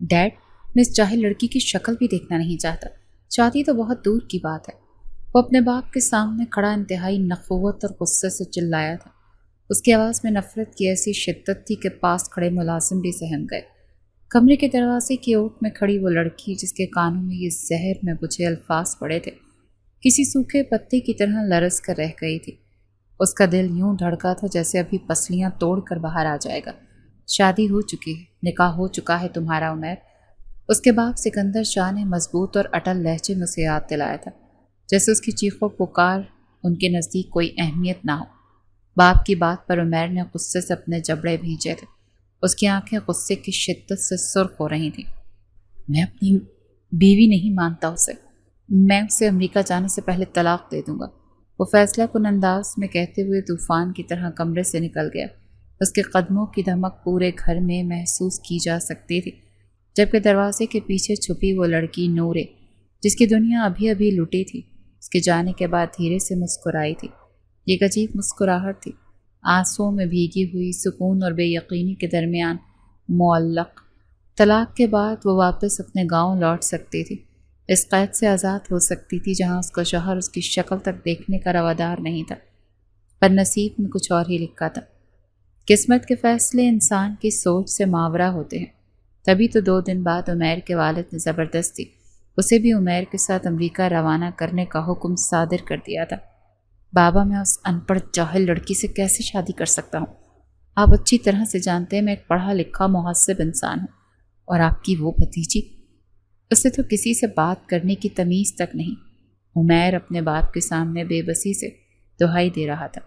Dead, میں اس جاہل لڑکی کی شکل بھی دیکھنا نہیں چاہتا۔ شادی تو بہت دور کی بات ہے۔ وہ اپنے باپ کے سامنے کھڑا انتہائی نخوت اور غصے سے چلایا تھا۔ اس کی آواز میں نفرت کی ایسی شدت تھی کہ پاس کھڑے ملازم بھی سہم گئے۔ کمرے کے دروازے کی اوٹ میں کھڑی وہ لڑکی جس کے کانوں میں یہ زہر میں بجھے الفاظ پڑے تھے، کسی سوکھے پتے کی طرح لرز کر رہ گئی تھی۔ اس کا دل یوں دھڑکا تھا جیسے ابھی پسلیاں توڑ کر باہر آ جائے گا۔ شادی ہو چکی ہے، نکاح ہو چکا ہے تمہارا عمیر، اس کے باپ سکندر شاہ نے مضبوط اور اٹل لہجے میں اسے یاد دلایا تھا، جیسے اس کی چیخ و پکار ان کے نزدیک کوئی اہمیت نہ ہو۔ باپ کی بات پر عمیر نے غصے سے اپنے جبڑے بھینچے تھے۔ اس کی آنکھیں غصے کی شدت سے سرخ ہو رہی تھیں۔ میں اپنی بیوی نہیں مانتا اسے، میں اسے امریکہ جانے سے پہلے طلاق دے دوں گا، وہ فیصلہ کن انداز میں کہتے ہوئے طوفان کی طرح کمرے سے نکل گیا۔ اس کے قدموں کی دھمک پورے گھر میں محسوس کی جا سکتی تھی، جبکہ دروازے کے پیچھے چھپی وہ لڑکی نورے، جس کی دنیا ابھی ابھی لٹی تھی، اس کے جانے کے بعد دھیرے سے مسکرائی تھی۔ یہ ایک عجیب مسکراہٹ تھی، آنسوؤں میں بھیگی ہوئی، سکون اور بے یقینی کے درمیان معلق۔ طلاق کے بعد وہ واپس اپنے گاؤں لوٹ سکتی تھی، اس قید سے آزاد ہو سکتی تھی جہاں اس کا شوہر اس کی شکل تک دیکھنے کا روادار نہیں تھا۔ پر نصیب میں کچھ اور ہی لکھا تھا۔ قسمت کے فیصلے انسان کی سوچ سے ماورا ہوتے ہیں۔ تبھی تو 2 دن بعد عمیر کے والد نے زبردستی اسے بھی عمیر کے ساتھ امریکہ روانہ کرنے کا حکم صادر کر دیا تھا۔ بابا، میں اس ان پڑھ جاہل لڑکی سے کیسے شادی کر سکتا ہوں؟ آپ اچھی طرح سے جانتے ہیں میں ایک پڑھا لکھا مہذب انسان ہوں، اور آپ کی وہ بھتیجی، اسے تو کسی سے بات کرنے کی تمیز تک نہیں۔ عمیر اپنے باپ کے سامنے بے بسی سے دہائی دے رہا تھا۔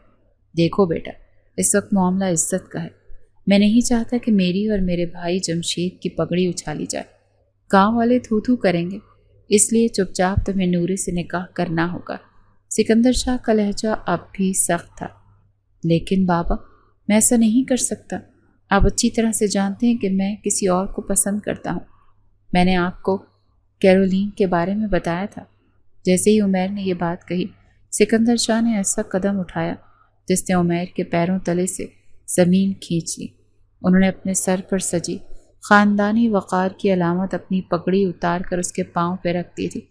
دیکھو بیٹا، اس وقت معاملہ عزت کا ہے۔ میں نہیں چاہتا کہ میری اور میرے بھائی جمشید کی پگڑی اچھالی جائے۔ گاؤں والے تھو تھو کریں گے، اس لیے چپ چاپ تمہیں نورے سے نکاح کرنا ہوگا۔ سکندر شاہ کا لہجہ اب بھی سخت تھا۔ لیکن بابا، میں ایسا نہیں کر سکتا۔ آپ اچھی طرح سے جانتے ہیں کہ میں کسی اور کو پسند کرتا ہوں۔ میں نے آپ کو کیرولین کے بارے میں بتایا تھا۔ جیسے ہی عمیر نے یہ بات کہی، سکندر شاہ نے ایسا قدم اٹھایا جس نے عمیر کے پیروں تلے سے زمین کھینچ لی۔ انہوں نے اپنے سر پر سجی خاندانی وقار کی علامت اپنی پگڑی اتار کر اس کے پاؤں پہ رکھ دی تھی۔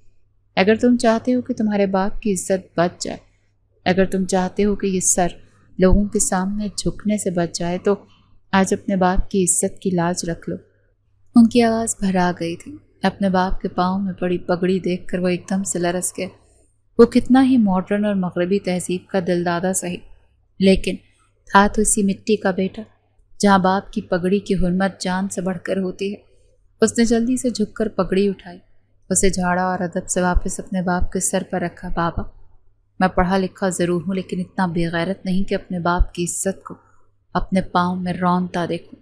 اگر تم چاہتے ہو کہ تمہارے باپ کی عزت بچ جائے، اگر تم چاہتے ہو کہ یہ سر لوگوں کے سامنے جھکنے سے بچ جائے، تو آج اپنے باپ کی عزت کی لاج رکھ لو۔ ان کی آواز بھرا گئی تھی۔ اپنے باپ کے پاؤں میں پڑی پگڑی دیکھ کر وہ ایک دم سے لرز گئے۔ وہ کتنا ہی ماڈرن اور مغربی تہذیب کا دل دادا صحیح، لیکن تھا تو اسی مٹی کا بیٹا جہاں باپ کی پگڑی کی حرمت جان سے بڑھ کر ہوتی ہے۔ اس نے جلدی سے جھک کر پگڑی اٹھائی، اسے جھاڑا اور ادب سے واپس اپنے باپ کے سر پر رکھا۔ بابا، میں پڑھا لکھا ضرور ہوں، لیکن اتنا بے غیرت نہیں کہ اپنے باپ کی عزت کو اپنے پاؤں میں رونتا دیکھوں۔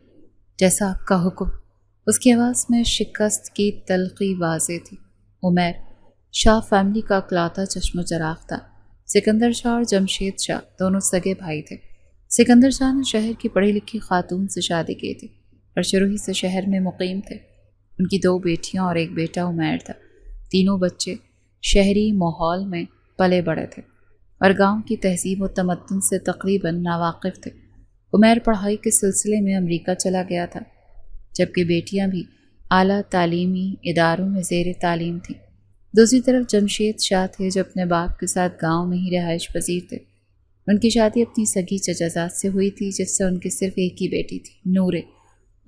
جیسا آپ کا حکم۔ اس کی آواز میں شکست کی تلخی واضح تھی۔ عمیر شاہ فیملی کا اکلوتا چشم و چراغ تھا۔ سکندر شاہ اور جمشید شاہ دونوں سگے بھائی تھے۔ سکندر شاہ نے شہر کی پڑھی لکھی خاتون سے شادی کی تھی اور شروع ہی سے شہر میں مقیم تھے۔ ان کی 2 بیٹیاں اور ایک بیٹا عمیر تھا۔ تینوں بچے شہری ماحول میں پلے بڑے تھے اور گاؤں کی تہذیب و تمدن سے تقریباً ناواقف تھے۔ عمیر پڑھائی کے سلسلے میں امریکہ چلا گیا تھا، جبکہ بیٹیاں بھی اعلیٰ تعلیمی اداروں میں زیر تعلیم تھیں۔ دوسری طرف جمشید شاہ تھے جو اپنے باپ کے ساتھ گاؤں میں ہی رہائش پذیر تھے۔ ان کی شادی اپنی سگی چچازاد سے ہوئی تھی، جس سے ان کی صرف ایک ہی بیٹی تھی، نورے۔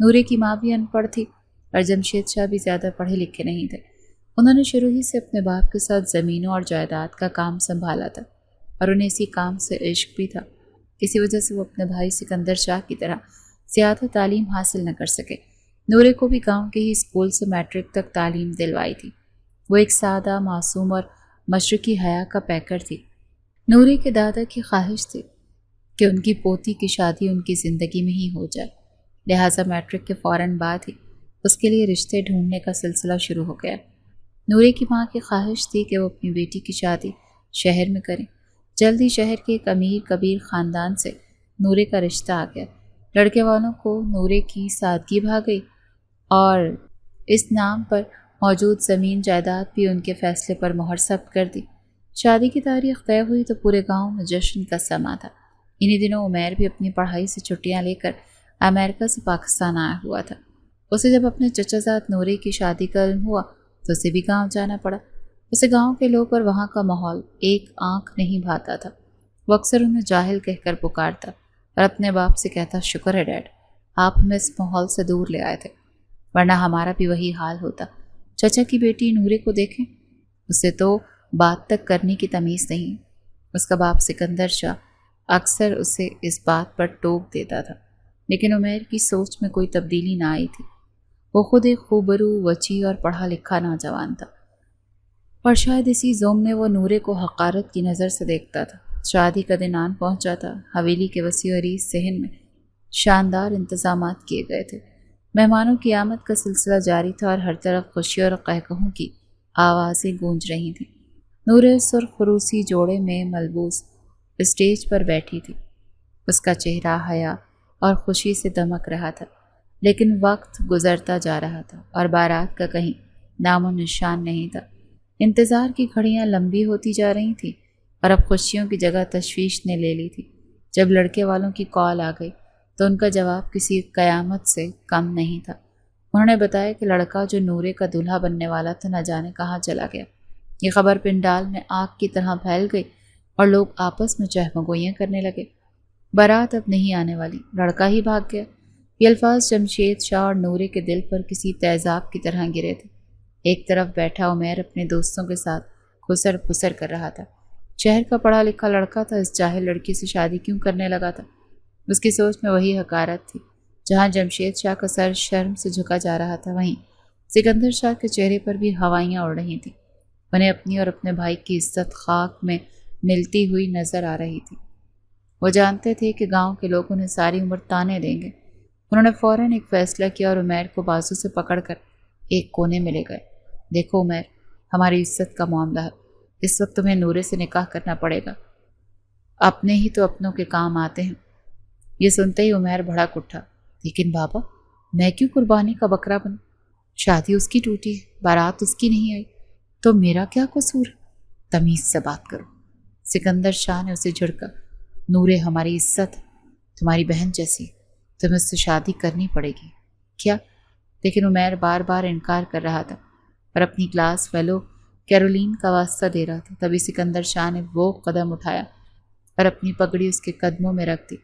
نورے کی ماں بھی ان پڑھ تھی اور جمشید شاہ بھی زیادہ پڑھے لکھے نہیں تھے۔ انہوں نے شروع ہی سے اپنے باپ کے ساتھ زمینوں اور جائیداد کا کام سنبھالا تھا اور انہیں اسی کام سے عشق بھی تھا۔ اسی وجہ سے وہ اپنے بھائی سکندر شاہ کی طرح زیادہ تعلیم حاصل نہ کر سکے۔ نورے کو بھی گاؤں کے ہی اسکول سے میٹرک تک تعلیم دلوائی تھی۔ وہ ایک سادہ، معصوم اور مشرقی حیا کا پیکر تھی۔ نورے کے دادا کی خواہش تھی کہ ان کی پوتی کی شادی ان کی زندگی میں ہی ہو جائے، لہٰذا میٹرک کے فوراً بعد ہی اس کے لیے رشتے ڈھونڈنے کا سلسلہ شروع ہو گیا۔ نورے کی ماں کی خواہش تھی کہ وہ اپنی بیٹی کی شادی شہر میں کریں۔ جلد ہی شہر کے ایک امیر کبیر خاندان سے نورے کا رشتہ آ گیا۔ لڑکے والوں کو نورے کی سادگی بھا گئی اور اس نام پر موجود زمین جائیداد بھی ان کے فیصلے پر مہر ثبت کر دی۔ شادی کی تاریخ طے ہوئی تو پورے گاؤں میں جشن کا سما تھا۔ انہی دنوں عمیر بھی اپنی پڑھائی سے چھٹیاں لے کر امریکہ سے پاکستان آیا ہوا تھا۔ اسے جب اپنے چچا زاد نورے کی شادی کا علم ہوا تو اسے بھی گاؤں جانا پڑا۔ اسے گاؤں کے لوگ اور وہاں کا ماحول ایک آنکھ نہیں بھاتا تھا۔ وہ اکثر انہیں جاہل کہہ کر پکارتا اور اپنے باپ سے کہتا، شکر ہے ڈیڈ، آپ ہمیں اس ماحول سے دور لے آئے تھے، ورنہ ہمارا بھی وہی حال ہوتا۔ چچا کی بیٹی نورے کو دیکھیں، اسے تو بات تک کرنے کی تمیز نہیں۔ اس کا باپ سکندر شاہ اکثر اسے اس بات پر ٹوک دیتا تھا، لیکن عمیر کی سوچ میں کوئی تبدیلی نہ آئی تھی۔ وہ خود ایک خوبرو، وسیع اور پڑھا لکھا نوجوان تھا، اور شاید اسی ذوم میں وہ نورے کو حقارت کی نظر سے دیکھتا تھا۔ شادی کا دن آن پہنچا تھا۔ حویلی کے وسیع و عریض صحن میں شاندار انتظامات کیے گئے تھے۔ مہمانوں کی آمد کا سلسلہ جاری تھا اور ہر طرف خوشی اور قہقہوں کی آوازیں گونج رہی تھیں۔ نورے سرخ خروسی جوڑے میں ملبوس اسٹیج پر بیٹھی تھی۔ اس کا چہرہ حیا اور خوشی سے دمک رہا تھا، لیکن وقت گزرتا جا رہا تھا اور بارات کا کہیں نام و نشان نہیں تھا۔ انتظار کی گھڑیاں لمبی ہوتی جا رہی تھیں اور اب خوشیوں کی جگہ تشویش نے لے لی تھی۔ جب لڑکے والوں کی کال آ گئی تو ان کا جواب کسی قیامت سے کم نہیں تھا۔ انہوں نے بتایا کہ لڑکا جو نورے کا دولہا بننے والا تھا نہ جانے کہاں چلا گیا۔ یہ خبر پنڈال میں آگ کی طرح پھیل گئی اور لوگ آپس میں چہمگوئیاں کرنے لگے۔ بارات اب نہیں آنے والی، لڑکا ہی بھاگ گیا۔ یہ الفاظ جمشید شاہ اور نورے کے دل پر کسی تیزاب کی طرح گرے تھے۔ ایک طرف بیٹھا عمیر اپنے دوستوں کے ساتھ خسر پھسر کر رہا تھا۔ شہر کا پڑھا لکھا لڑکا تھا، اس جاہل لڑکی سے شادی کیوں کرنے لگا تھا؟ اس کی سوچ میں وہی حقارت تھی۔ جہاں جمشید شاہ کا سر شرم سے جھکا جا رہا تھا، وہیں سکندر شاہ کے چہرے پر بھی ہوائیاں اڑ رہی تھیں۔ انہیں اپنی اور اپنے بھائی کی عزت خاک میں ملتی ہوئی نظر آ رہی تھی۔ وہ جانتے تھے کہ گاؤں کے لوگ انہیں ساری عمر تانے دیں گے۔ انہوں نے فوراً ایک فیصلہ کیا اور عمیر کو بازو سے پکڑ کر ایک کونے میں لے گئے۔ دیکھو عمیر، ہماری عزت کا معاملہ ہے، اس وقت تمہیں نورے سے نکاح کرنا پڑے گا، اپنے ہی تو اپنوں کے کام آتے ہیں۔ یہ سنتے ہی عمیر بھڑک اٹھا، لیکن بابا، میں کیوں قربانی کا بکرا بنوں؟ شادی اس کی ٹوٹی ہے، بارات اس کی نہیں آئی، تو میرا کیا قصور ہے؟ تمیز سے بات کرو۔ سکندر شاہ نے اسے جھڑکا، نورے ہماری عزت ہے، تمہاری بہن جیسی، تمہیں اس سے شادی کرنی پڑے گی۔ کیا؟ لیکن عمیر بار بار انکار کر رہا تھا اور اپنی کلاس فیلو کیرولین کا واسطہ دے رہا تھا۔ تبھی سکندر شاہ نے وہ قدم اٹھایا اور اپنی پگڑی اس کے قدموں میں رکھ دی۔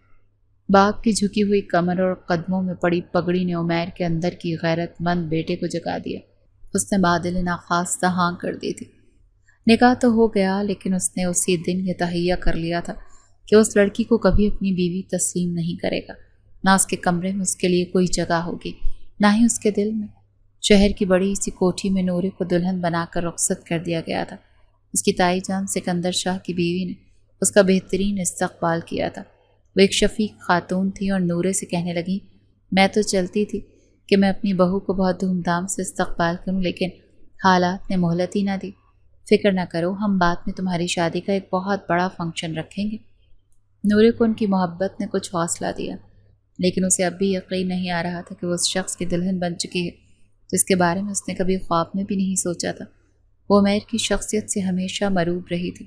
باغ کی جھکی ہوئی کمر اور قدموں میں پڑی پگڑی نے عمیر کے اندر کی غیرت مند بیٹے کو جگا دیا۔ اس نے بادل ناخواستہ ہاں کر دی تھی۔ نکاح تو ہو گیا، لیکن اس نے اسی دن یہ تہیہ کر لیا تھا کہ اس لڑکی کو کبھی اپنی بیوی تسلیم نہیں کرے گا۔ نہ اس کے کمرے میں اس کے لیے کوئی جگہ ہوگی، نہ ہی اس کے دل میں۔ شہر کی بڑی سی کوٹھی میں نورے کو دلہن بنا کر رخصت کر دیا گیا تھا۔ اس کی تائی جان سکندر شاہ کی بیوی نے اس کا بہترین استقبال کیا تھا۔ وہ ایک شفیق خاتون تھی اور نورے سے کہنے لگی، میں تو چلتی تھی کہ میں اپنی بہو کو بہت دھوم دھام سے استقبال کروں، لیکن حالات نے مہلت ہی نہ دی۔ فکر نہ کرو، ہم بعد میں تمہاری شادی کا ایک بہت بڑا فنکشن رکھیں گے۔ نورے کو ان کی محبت نے کچھ حوصلہ دیا، لیکن اسے اب بھی یقین نہیں آ رہا تھا کہ وہ اس شخص کی دلہن بن چکی ہے جس کے بارے میں اس نے کبھی خواب میں بھی نہیں سوچا تھا۔ وہ عمیر کی شخصیت سے ہمیشہ مروب رہی تھی،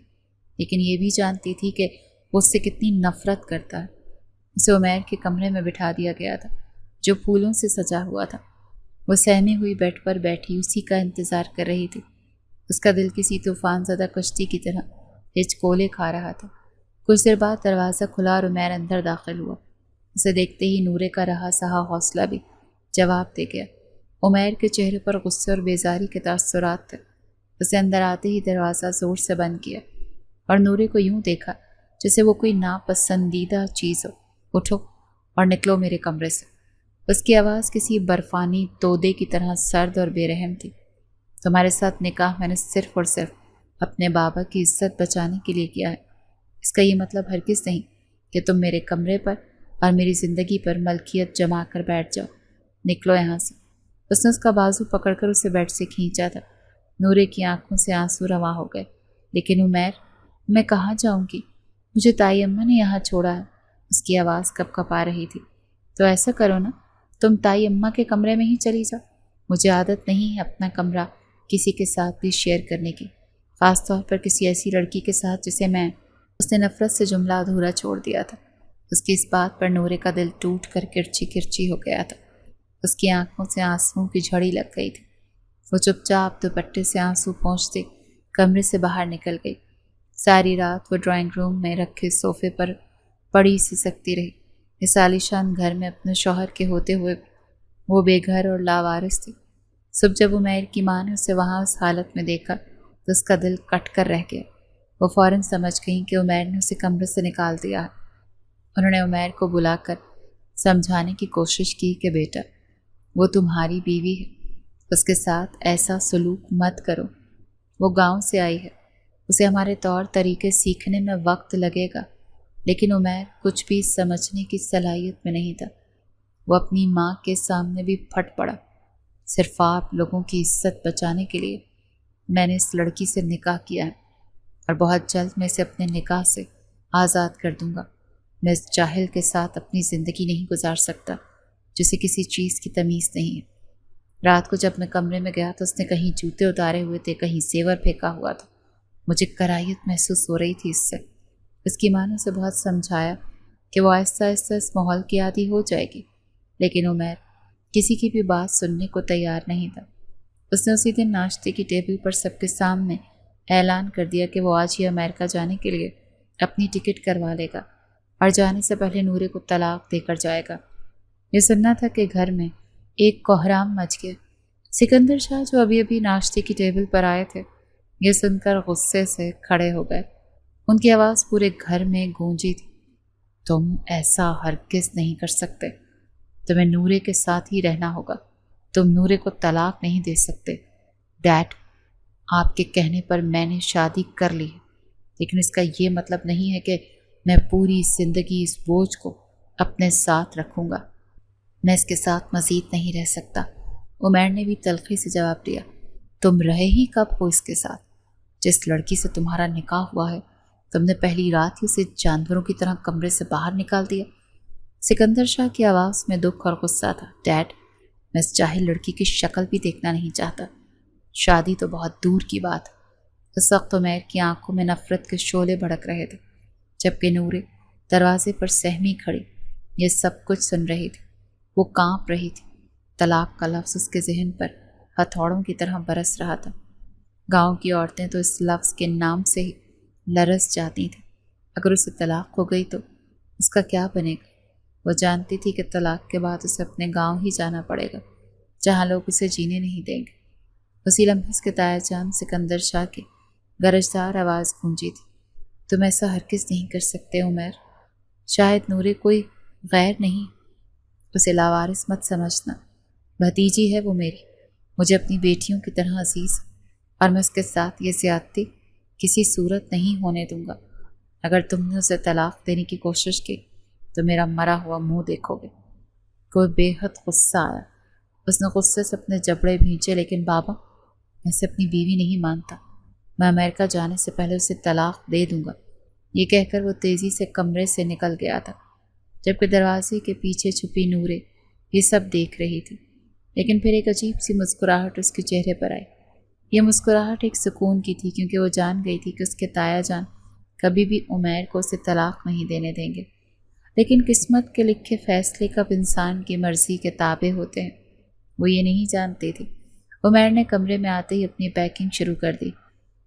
لیکن یہ بھی جانتی تھی کہ وہ اس سے کتنی نفرت کرتا ہے۔ اسے عمیر کے کمرے میں بٹھا دیا گیا تھا جو پھولوں سے سجا ہوا تھا۔ وہ سہمی ہوئی بیڈ پر بیٹھی اسی کا انتظار کر رہی تھی۔ اس کا دل کسی طوفان زدہ کشتی کی طرح ہچکولے کھا رہا تھا۔ کچھ دیر بعد دروازہ کھلا اور عمیر اندر داخل ہوا۔ اسے دیکھتے ہی نورے کا رہا سہا حوصلہ بھی جواب دے گیا۔ عمیر کے چہرے پر غصے اور بیزاری کے تاثرات تھے۔ اسے اندر آتے ہی دروازہ زور سے بند کیا اور نورے کو یوں دیکھا جیسے وہ کوئی ناپسندیدہ چیز ہو۔ اٹھو اور نکلو میرے کمرے سے۔ اس کی آواز کسی برفانی تودے کی طرح سرد اور بے رحم تھی۔ تمہارے ساتھ نکاح میں نے صرف اور صرف اپنے بابا کی عزت بچانے کے لیے کیا ہے۔ اس کا یہ مطلب ہرگز نہیں کہ تم میرے کمرے پر اور میری زندگی پر ملکیت جما کر بیٹھ جاؤ۔ نکلو یہاں سے۔ اس نے اس کا بازو پکڑ کر اسے بیڈ سے کھینچا تھا۔ نورے کی آنکھوں سے آنسو رواں ہو گئے۔ لیکن عمیر، میں کہاں جاؤں گی؟ مجھے تائی اماں نے یہاں چھوڑا ہے۔ اس کی آواز کپ کپ آ رہی تھی۔ تو ایسا کرو نا، تم تائی اماں کے کمرے میں ہی چلی جاؤ۔ مجھے عادت نہیں ہے اپنا کمرہ کسی کے ساتھ بھی شیئر کرنے کی، خاص طور پر کسی ایسی لڑکی کے ساتھ جسے میں… اس نے نفرت سے جملہ ادھورا چھوڑ دیا تھا۔ اس کی اس بات پر نورے کا دل ٹوٹ کر کرچی کرچی ہو گیا تھا۔ اس کی آنکھوں سے آنسوؤں کی جھڑی لگ گئی تھی۔ وہ چپ چاپ دوپٹے سے آنسو پہنچتے کمرے سے باہر نکل گئی۔ ساری رات وہ ڈرائنگ روم میں رکھے صوفے پر پڑی سسکتی رہی۔ اس عالیشان گھر میں اپنے شوہر کے ہوتے ہوئے وہ بے گھر اور لاوارث تھی۔ صبح جب عمیر کی ماں نے اسے وہاں اس حالت میں دیکھا تو اس کا دل کٹ کر رہ گیا۔ وہ فوراً سمجھ گئیں کہ عمیر نے اسے کمرے سے نکال دیا ہے۔ انہوں نے عمیر کو بلا کر سمجھانے کی کوشش کی کہ بیٹا، وہ تمہاری بیوی ہے، اس کے ساتھ ایسا سلوک مت کرو۔ وہ گاؤں سے آئی ہے، اسے ہمارے طور طریقے سیکھنے میں وقت لگے گا۔ لیکن عمیر کچھ بھی سمجھنے کی صلاحیت میں نہیں تھا۔ وہ اپنی ماں کے سامنے بھی پھٹ پڑا۔ صرف آپ لوگوں کی عزت بچانے کے لیے میں نے اس لڑکی سے نکاح کیا ہے، اور بہت جلد میں اسے اپنے نکاح سے آزاد کر دوں گا۔ میں اس جاہل کے ساتھ اپنی زندگی نہیں گزار سکتا جسے کسی چیز کی تمیز نہیں ہے۔ رات کو جب میں کمرے میں گیا تو اس نے کہیں جوتے اتارے ہوئے تھے، کہیں زیور پھینکا ہوا تھا۔ مجھے کراہیت محسوس ہو رہی تھی اس سے۔ اس کی ماں نے اسے بہت سمجھایا کہ وہ آہستہ آہستہ اس ماحول کی عادی ہو جائے گی، لیکن عمیر کسی کی بھی بات سننے کو تیار نہیں تھا۔ اس نے اسی دن ناشتے کی ٹیبل پر سب کے سامنے اعلان کر دیا کہ وہ آج ہی امریکہ جانے کے لیے اپنی ٹکٹ کروا لے گا اور جانے سے پہلے نورے کو طلاق دے کر جائے گا۔ یہ سننا تھا کہ گھر میں ایک کوہرام مچ گیا۔ سکندر شاہ جو ابھی ابھی ناشتے کی ٹیبل پر آئے تھے، یہ سن کر غصے سے کھڑے ہو گئے۔ ان کی آواز پورے گھر میں گونجی تھی۔ تم ایسا ہرگز نہیں کر سکتے، تمہیں نورے کے ساتھ ہی رہنا ہوگا، تم نورے کو طلاق نہیں دے سکتے۔ ڈیڈ، آپ کے کہنے پر میں نے شادی کر لی ہے، لیکن اس کا یہ مطلب نہیں ہے کہ میں پوری زندگی اس بوجھ کو اپنے ساتھ رکھوں گا۔ میں اس کے ساتھ مزید نہیں رہ سکتا۔ عمیر نے بھی تلخی سے جواب دیا۔ تم رہے ہی کب ہو اس کے ساتھ؟ جس لڑکی سے تمہارا نکاح ہوا ہے، تم نے پہلی رات ہی اسے جانوروں کی طرح کمرے سے باہر نکال دیا۔ سکندر شاہ کی آواز میں دکھ اور غصہ تھا۔ ڈیڈ، میں اس جاہل لڑکی کی شکل بھی دیکھنا نہیں چاہتا۔ شادی تو بہت دور کی بات۔ اس وقت عمیر کی آنکھوں میں نفرت کے شعلے بھڑک رہے تھے، جبکہ نورے دروازے پر سہمی کھڑی یہ سب کچھ سن رہی تھی۔ وہ کانپ رہی تھی۔ طلاق کا لفظ اس کے ذہن پر ہتھوڑوں کی طرح برس رہا تھا۔ گاؤں کی عورتیں تو اس لفظ کے نام سے ہی لرز جاتی تھیں۔ اگر اسے طلاق ہو گئی تو اس کا کیا بنے گا؟ وہ جانتی تھی کہ طلاق کے بعد اسے اپنے گاؤں ہی جانا پڑے گا، جہاں لوگ اسے جینے نہیں دیں گے۔ اسی لمحے اس کے تایا جان سکندر شاہ کی گرجدار آواز گونجی تھی۔ تم ایسا ہرگز نہیں کر سکتے عمیر۔ شاید نورے کوئی غیر نہیں، اسے لاوارث مت سمجھنا۔ بھتیجی ہے وہ میری، مجھے اپنی بیٹیوں کی طرح عزیز، اور میں اس کے ساتھ یہ زیادتی کسی صورت نہیں ہونے دوں گا۔ اگر تم نے اسے طلاق دینے کی کوشش کی تو میرا مرا ہوا منہ دیکھو گے۔ کوئی بے حد غصہ آیا۔ اس نے غصے سے اپنے جبڑے بھینچے۔ لیکن بابا، میں اسے اپنی بیوی نہیں مانتا۔ میں امریکہ جانے سے پہلے اسے طلاق دے دوں گا۔ یہ کہہ کر وہ تیزی سے کمرے سے نکل گیا تھا، جبکہ دروازے کے پیچھے چھپی نورے یہ سب دیکھ رہی تھی۔ لیکن پھر ایک عجیب سی مسکراہٹ اس کے چہرے پر آئی۔ یہ مسکراہٹ ایک سکون کی تھی، کیونکہ وہ جان گئی تھی کہ اس کے تایا جان کبھی بھی عمیر کو اسے طلاق نہیں دینے دیں گے۔ لیکن قسمت کے لکھے فیصلے کب انسان کی مرضی کے تابع ہوتے ہیں، وہ یہ نہیں جانتی تھی۔ عمیر نے کمرے میں آتے ہی اپنی پیکنگ شروع کر دی۔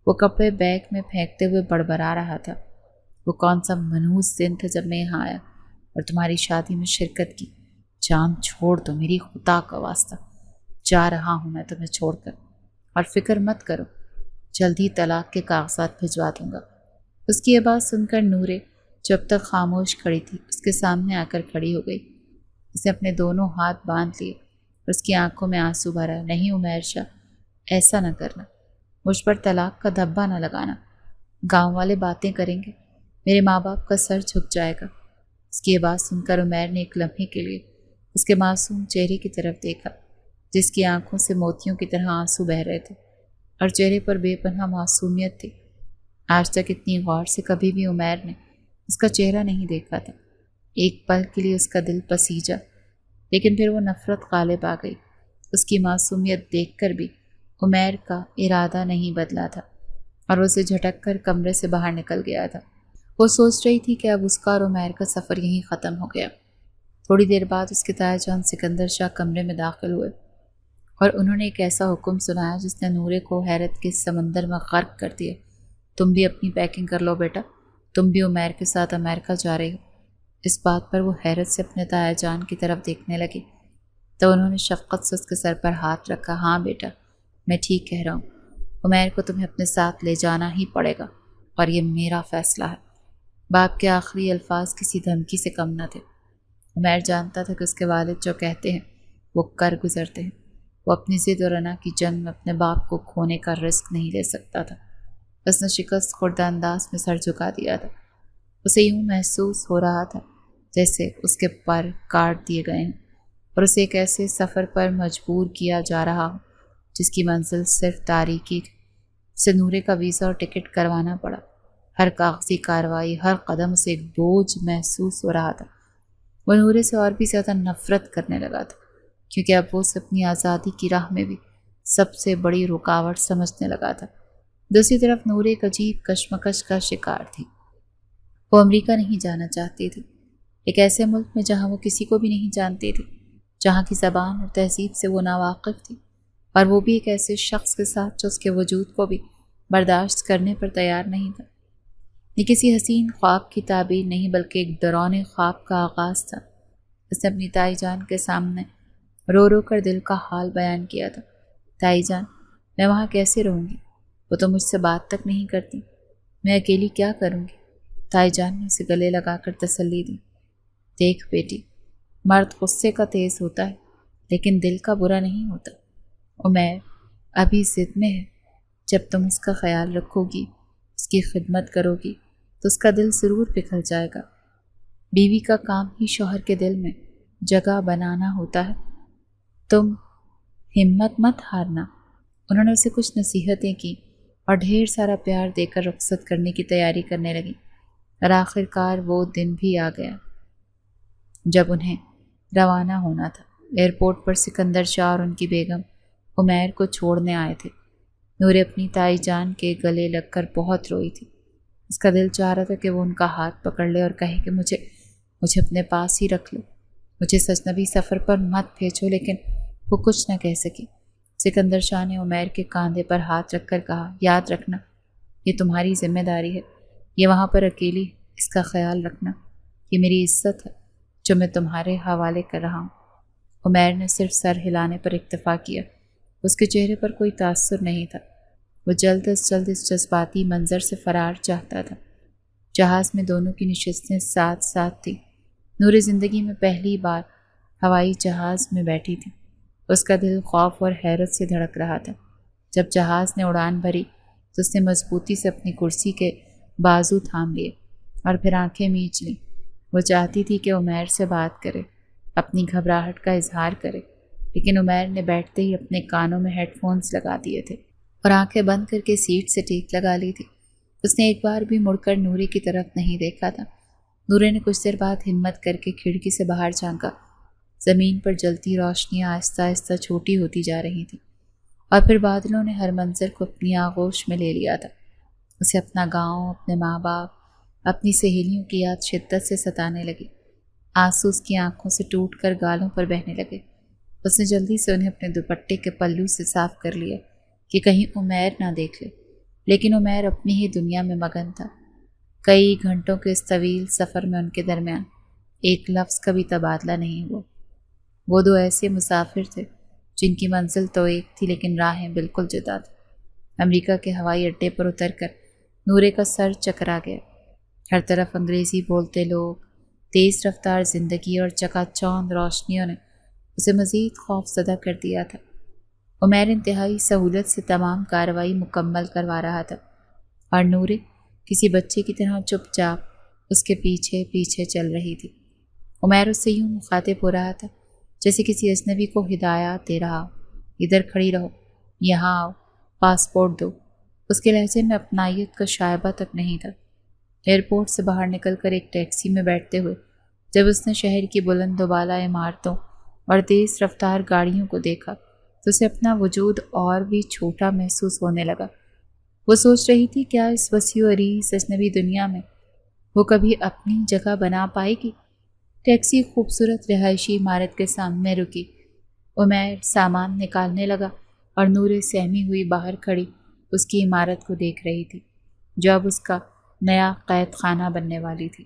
وہ کپڑے بیگ میں پھینکتے ہوئے بڑبڑا رہا تھا۔ وہ کون سا منحوس دن تھا جب میں یہاں آیا اور تمہاری شادی میں شرکت کی۔ جان چھوڑ دو، میری خدا کا واسطہ، جا رہا ہوں میں تمہیں چھوڑ کر، اور فکر مت کرو، جلد ہی طلاق کے کاغذات بھجوا دوں گا۔ اس کی یہ بات سن کر نورے جب تک خاموش کھڑی تھی اس کے سامنے آ کر کھڑی ہو گئی۔ اس نے اپنے دونوں ہاتھ باندھ لیے اور اس کی آنکھوں میں آنسو بھرا۔ نہیں عمیر شاہ، ایسا نہ کرنا، مجھ پر طلاق کا دھبا نہ لگانا۔ گاؤں والے باتیں کریں گے، میرے ماں باپ کا سر جھک جائے گا۔ اس کی یہ بات سن کر عمیر نے ایک لمحے کے لیے اس کے معصوم چہرے کی طرف دیکھا، جس کی آنکھوں سے موتیوں کی طرح آنسو بہہ رہے تھے اور چہرے پر بے پناہ معصومیت تھی۔ آج تک اتنی غور سے کبھی بھی عمیر نے اس کا چہرہ نہیں دیکھا تھا۔ ایک پل کے لیے اس کا دل پسیجا، لیکن پھر وہ نفرت غالب آ گئی۔ اس کی معصومیت دیکھ کر بھی عمیر کا ارادہ نہیں بدلا تھا اور وہ اسے جھٹک کر کمرے سے باہر نکل گیا تھا۔ وہ سوچ رہی تھی کہ اب اس کا اور عمیر کا سفر یہیں ختم ہو گیا۔ تھوڑی دیر بعد اس کے تایا جان سکندر شاہ کمرے میں داخل ہوئے اور انہوں نے ایک ایسا حکم سنایا جس نے نورے کو حیرت کے سمندر میں غرق کر دیا۔ تم بھی اپنی پیکنگ کر لو بیٹا، تم بھی عمیر کے ساتھ امریکہ جا رہی ہو۔ اس بات پر وہ حیرت سے اپنے تایا جان کی طرف دیکھنے لگی تو انہوں نے شفقت سے اس کے سر پر ہاتھ رکھا۔ ہاں بیٹا، میں ٹھیک کہہ رہا ہوں، عمیر کو تمہیں اپنے ساتھ لے جانا ہی پڑے گا اور یہ میرا فیصلہ ہے۔ باپ کے آخری الفاظ کسی دھمکی سے کم نہ تھے۔ عمیر جانتا تھا کہ اس کے والد جو کہتے ہیں وہ کر گزرتے ہیں۔ وہ اپنی ضد اور انا کی جنگ میں اپنے باپ کو کھونے کا رسک نہیں لے سکتا تھا۔ اس نے شکست خوردہ انداز میں سر جھکا دیا تھا۔ اسے یوں محسوس ہو رہا تھا جیسے اس کے پر کاٹ دیے گئے ہیں اور اسے ایک ایسے سفر پر مجبور کیا جا رہا ہو جس کی منزل صرف تاریکی تھی۔ اسے نورے کا ویزا اور ٹکٹ کروانا پڑا۔ ہر کاغذی کارروائی، ہر قدم اسے ایک بوجھ محسوس ہو رہا تھا۔ وہ نورے سے اور بھی زیادہ نفرت کرنے لگا تھا کیونکہ اب وہ اسے اپنی آزادی کی راہ میں بھی سب سے بڑی رکاوٹ سمجھنے لگا تھا۔ دوسری طرف نورے ایک عجیب کشمکش کا شکار تھی۔ وہ امریکہ نہیں جانا چاہتی تھی، ایک ایسے ملک میں جہاں وہ کسی کو بھی نہیں جانتی تھی، جہاں کی زبان اور تہذیب سے وہ ناواقف تھی، اور وہ بھی ایک ایسے شخص کے ساتھ جو اس کے وجود کو بھی برداشت کرنے پر تیار نہیں تھا۔ یہ کسی حسین خواب کی تعبیر نہیں بلکہ ایک ڈراؤنے خواب کا آغاز تھا۔ اس نے اپنی تائی جان کے سامنے رو رو کر دل کا حال بیان کیا تھا۔ تائی جان، میں وہاں کیسے رہوں گی؟ وہ تو مجھ سے بات تک نہیں کرتی، میں اکیلی کیا کروں گی؟ تائی جان نے اسے گلے لگا کر تسلی دی۔ دیکھ بیٹی، مرد غصے کا تیز ہوتا ہے لیکن دل کا برا نہیں ہوتا۔ عمیر ابھی ضد میں ہے، جب تم اس کا خیال رکھو گی، اس کی خدمت کرو گی تو اس کا دل ضرور پگھل جائے گا۔ بیوی کا کام ہی شوہر کے دل میں جگہ بنانا ہوتا ہے۔ تم ہمت مت ہارنا۔ انہوں نے اسے کچھ نصیحتیں کی اور ڈھیر سارا پیار دے کر رخصت کرنے کی تیاری کرنے لگی، اور آخر کار وہ دن بھی آ گیا جب انہیں روانہ ہونا تھا۔ ایئرپورٹ پر سکندر شاہ اور ان کی بیگم عمیر کو چھوڑنے آئے تھے۔ نورے اپنی تائی جان کے گلے لگ کر بہت روئی تھی۔ اس کا دل چاہ رہا تھا کہ وہ ان کا ہاتھ پکڑ لے اور کہے کہ مجھے اپنے پاس ہی رکھ لو، مجھے اجنبی سفر پر مت بھیجو، لیکن وہ کچھ نہ کہہ سکی۔ سکندر شاہ نے عمیر کے کاندھے پر ہاتھ رکھ کر کہا، یاد رکھنا، یہ تمہاری ذمہ داری ہے، یہ وہاں پر اکیلی، اس کا خیال رکھنا، یہ میری عزت ہے جو میں تمہارے حوالے کر رہا ہوں۔ عمیر نے صرف سر ہلانے پر اکتفا کیا۔ اس کے چہرے پر کوئی تاثر نہیں تھا۔ وہ جلد از جلد اس جذباتی منظر سے فرار چاہتا تھا۔ جہاز میں دونوں کی نشستیں ساتھ ساتھ تھیں۔ نورے زندگی میں پہلی بار ہوائی جہاز میں بیٹھی تھی۔ اس کا دل خوف اور حیرت سے دھڑک رہا تھا۔ جب جہاز نے اڑان بھری تو اس نے مضبوطی سے اپنی کرسی کے بازو تھام لیے اور پھر آنکھیں میچ لیں۔ وہ چاہتی تھی کہ عمیر سے بات کرے، اپنی گھبراہٹ کا اظہار کرے، لیکن عمیر نے بیٹھتے ہی اپنے کانوں میں ہیڈ فونز لگا دیے تھے اور آنکھیں بند کر کے سیٹ سے ٹیک لگا لی تھی۔ اس نے ایک بار بھی مڑ کر نورے کی طرف نہیں دیکھا تھا۔ نورے نے کچھ دیر بعد ہمت کر کے کھڑکی سے باہر جھانکا۔ زمین پر جلتی روشنیاں آہستہ آہستہ چھوٹی ہوتی جا رہی تھیں اور پھر بادلوں نے ہر منظر کو اپنی آغوش میں لے لیا تھا۔ اسے اپنا گاؤں، اپنے ماں باپ، اپنی سہیلیوں کی یاد شدت سے ستانے لگی۔ آنسو اس کی آنکھوں سے ٹوٹ کر گالوں پر بہنے لگے۔ اس نے جلدی سے انہیں اپنے دوپٹے کے پلو سے صاف کر لیا کہ کہیں عمیر نہ دیکھ لے، لیکن عمیر اپنی ہی دنیا میں مگن تھا۔ کئی گھنٹوں کے اس طویل سفر میں ان کے درمیان ایک لفظ کا بھی تبادلہ نہیں ہوا۔ وہ دو ایسے مسافر تھے جن کی منزل تو ایک تھی لیکن راہیں بالکل جدا تھیں۔ امریکہ کے ہوائی اڈے پر اتر کر نورے کا سر چکرا گیا۔ ہر طرف انگریزی بولتے لوگ، تیز رفتار زندگی اور چکا چوند روشنیوں نے اسے مزید خوف زدہ کر دیا تھا۔ عمیر انتہائی سہولت سے تمام کارروائی مکمل کروا رہا تھا اور نورے کسی بچے کی طرح چپ چاپ اس کے پیچھے پیچھے چل رہی تھی۔ عمیر اس سے یوں مخاطب ہو رہا تھا جیسے کسی اجنبی کو ہدایات دے رہا ہو، ادھر کھڑی رہو، یہاں آؤ، پاسپورٹ دو۔ اس کے لہجے میں اپنائیت کا شائبہ تک نہیں تھا۔ ایئرپورٹ سے باہر نکل کر ایک ٹیکسی میں بیٹھتے ہوئے جب اس نے شہر کی بلند و بالا عمارتوں اور تیز رفتار گاڑیوں کو دیکھا تو اسے اپنا وجود اور بھی چھوٹا محسوس ہونے لگا۔ وہ سوچ رہی تھی کیا اس وسیع و عریض اجنبی دنیا میں وہ کبھی اپنی جگہ بنا پائے گی؟ ٹیکسی خوبصورت رہائشی عمارت کے سامنے رکی۔ عمیر سامان نکالنے لگا اور نور سہمی ہوئی باہر کھڑی اس کی عمارت کو دیکھ رہی تھی جو اب اس کا نیا قید خانہ بننے والی تھی۔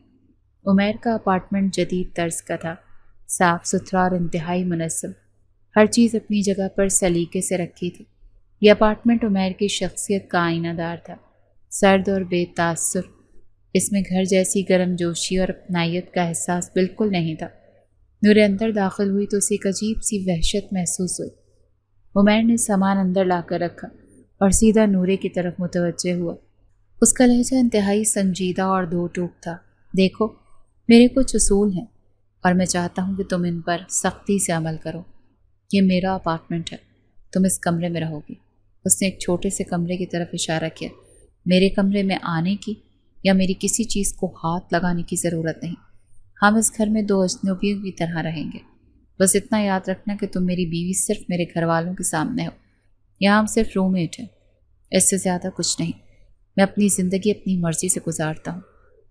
عمیر کا اپارٹمنٹ جدید طرز کا تھا، صاف ستھرا اور انتہائی منظم، ہر چیز اپنی جگہ پر سلیقے سے رکھی تھی۔ یہ اپارٹمنٹ عمیر کی شخصیت کا آئینہ دار تھا، سرد اور بے تاثر۔ اس میں گھر جیسی گرم جوشی اور اپنائیت کا احساس بالکل نہیں تھا۔ نور اندر داخل ہوئی تو اسے ایک عجیب سی وحشت محسوس ہوئی۔ عمیر نے سامان اندر لا کر رکھا اور سیدھا نورے کی طرف متوجہ ہوا۔ اس کا لہجہ انتہائی سنجیدہ اور دو ٹوک تھا۔ دیکھو، میرے کچھ اصول ہیں اور میں چاہتا ہوں کہ تم ان پر سختی سے عمل کرو۔ یہ میرا اپارٹمنٹ ہے، تم اس کمرے میں رہو گی۔ اس نے ایک چھوٹے سے کمرے کی طرف اشارہ کیا۔ میرے کمرے میں آنے کی یا میری کسی چیز کو ہاتھ لگانے کی ضرورت نہیں۔ ہم اس گھر میں دو اجنبیوں کی طرح رہیں گے۔ بس اتنا یاد رکھنا کہ تم میری بیوی صرف میرے گھر والوں کے سامنے ہو۔ یہاں ہم صرف روم میٹ ہیں، اس سے زیادہ کچھ نہیں۔ میں اپنی زندگی اپنی مرضی سے گزارتا ہوں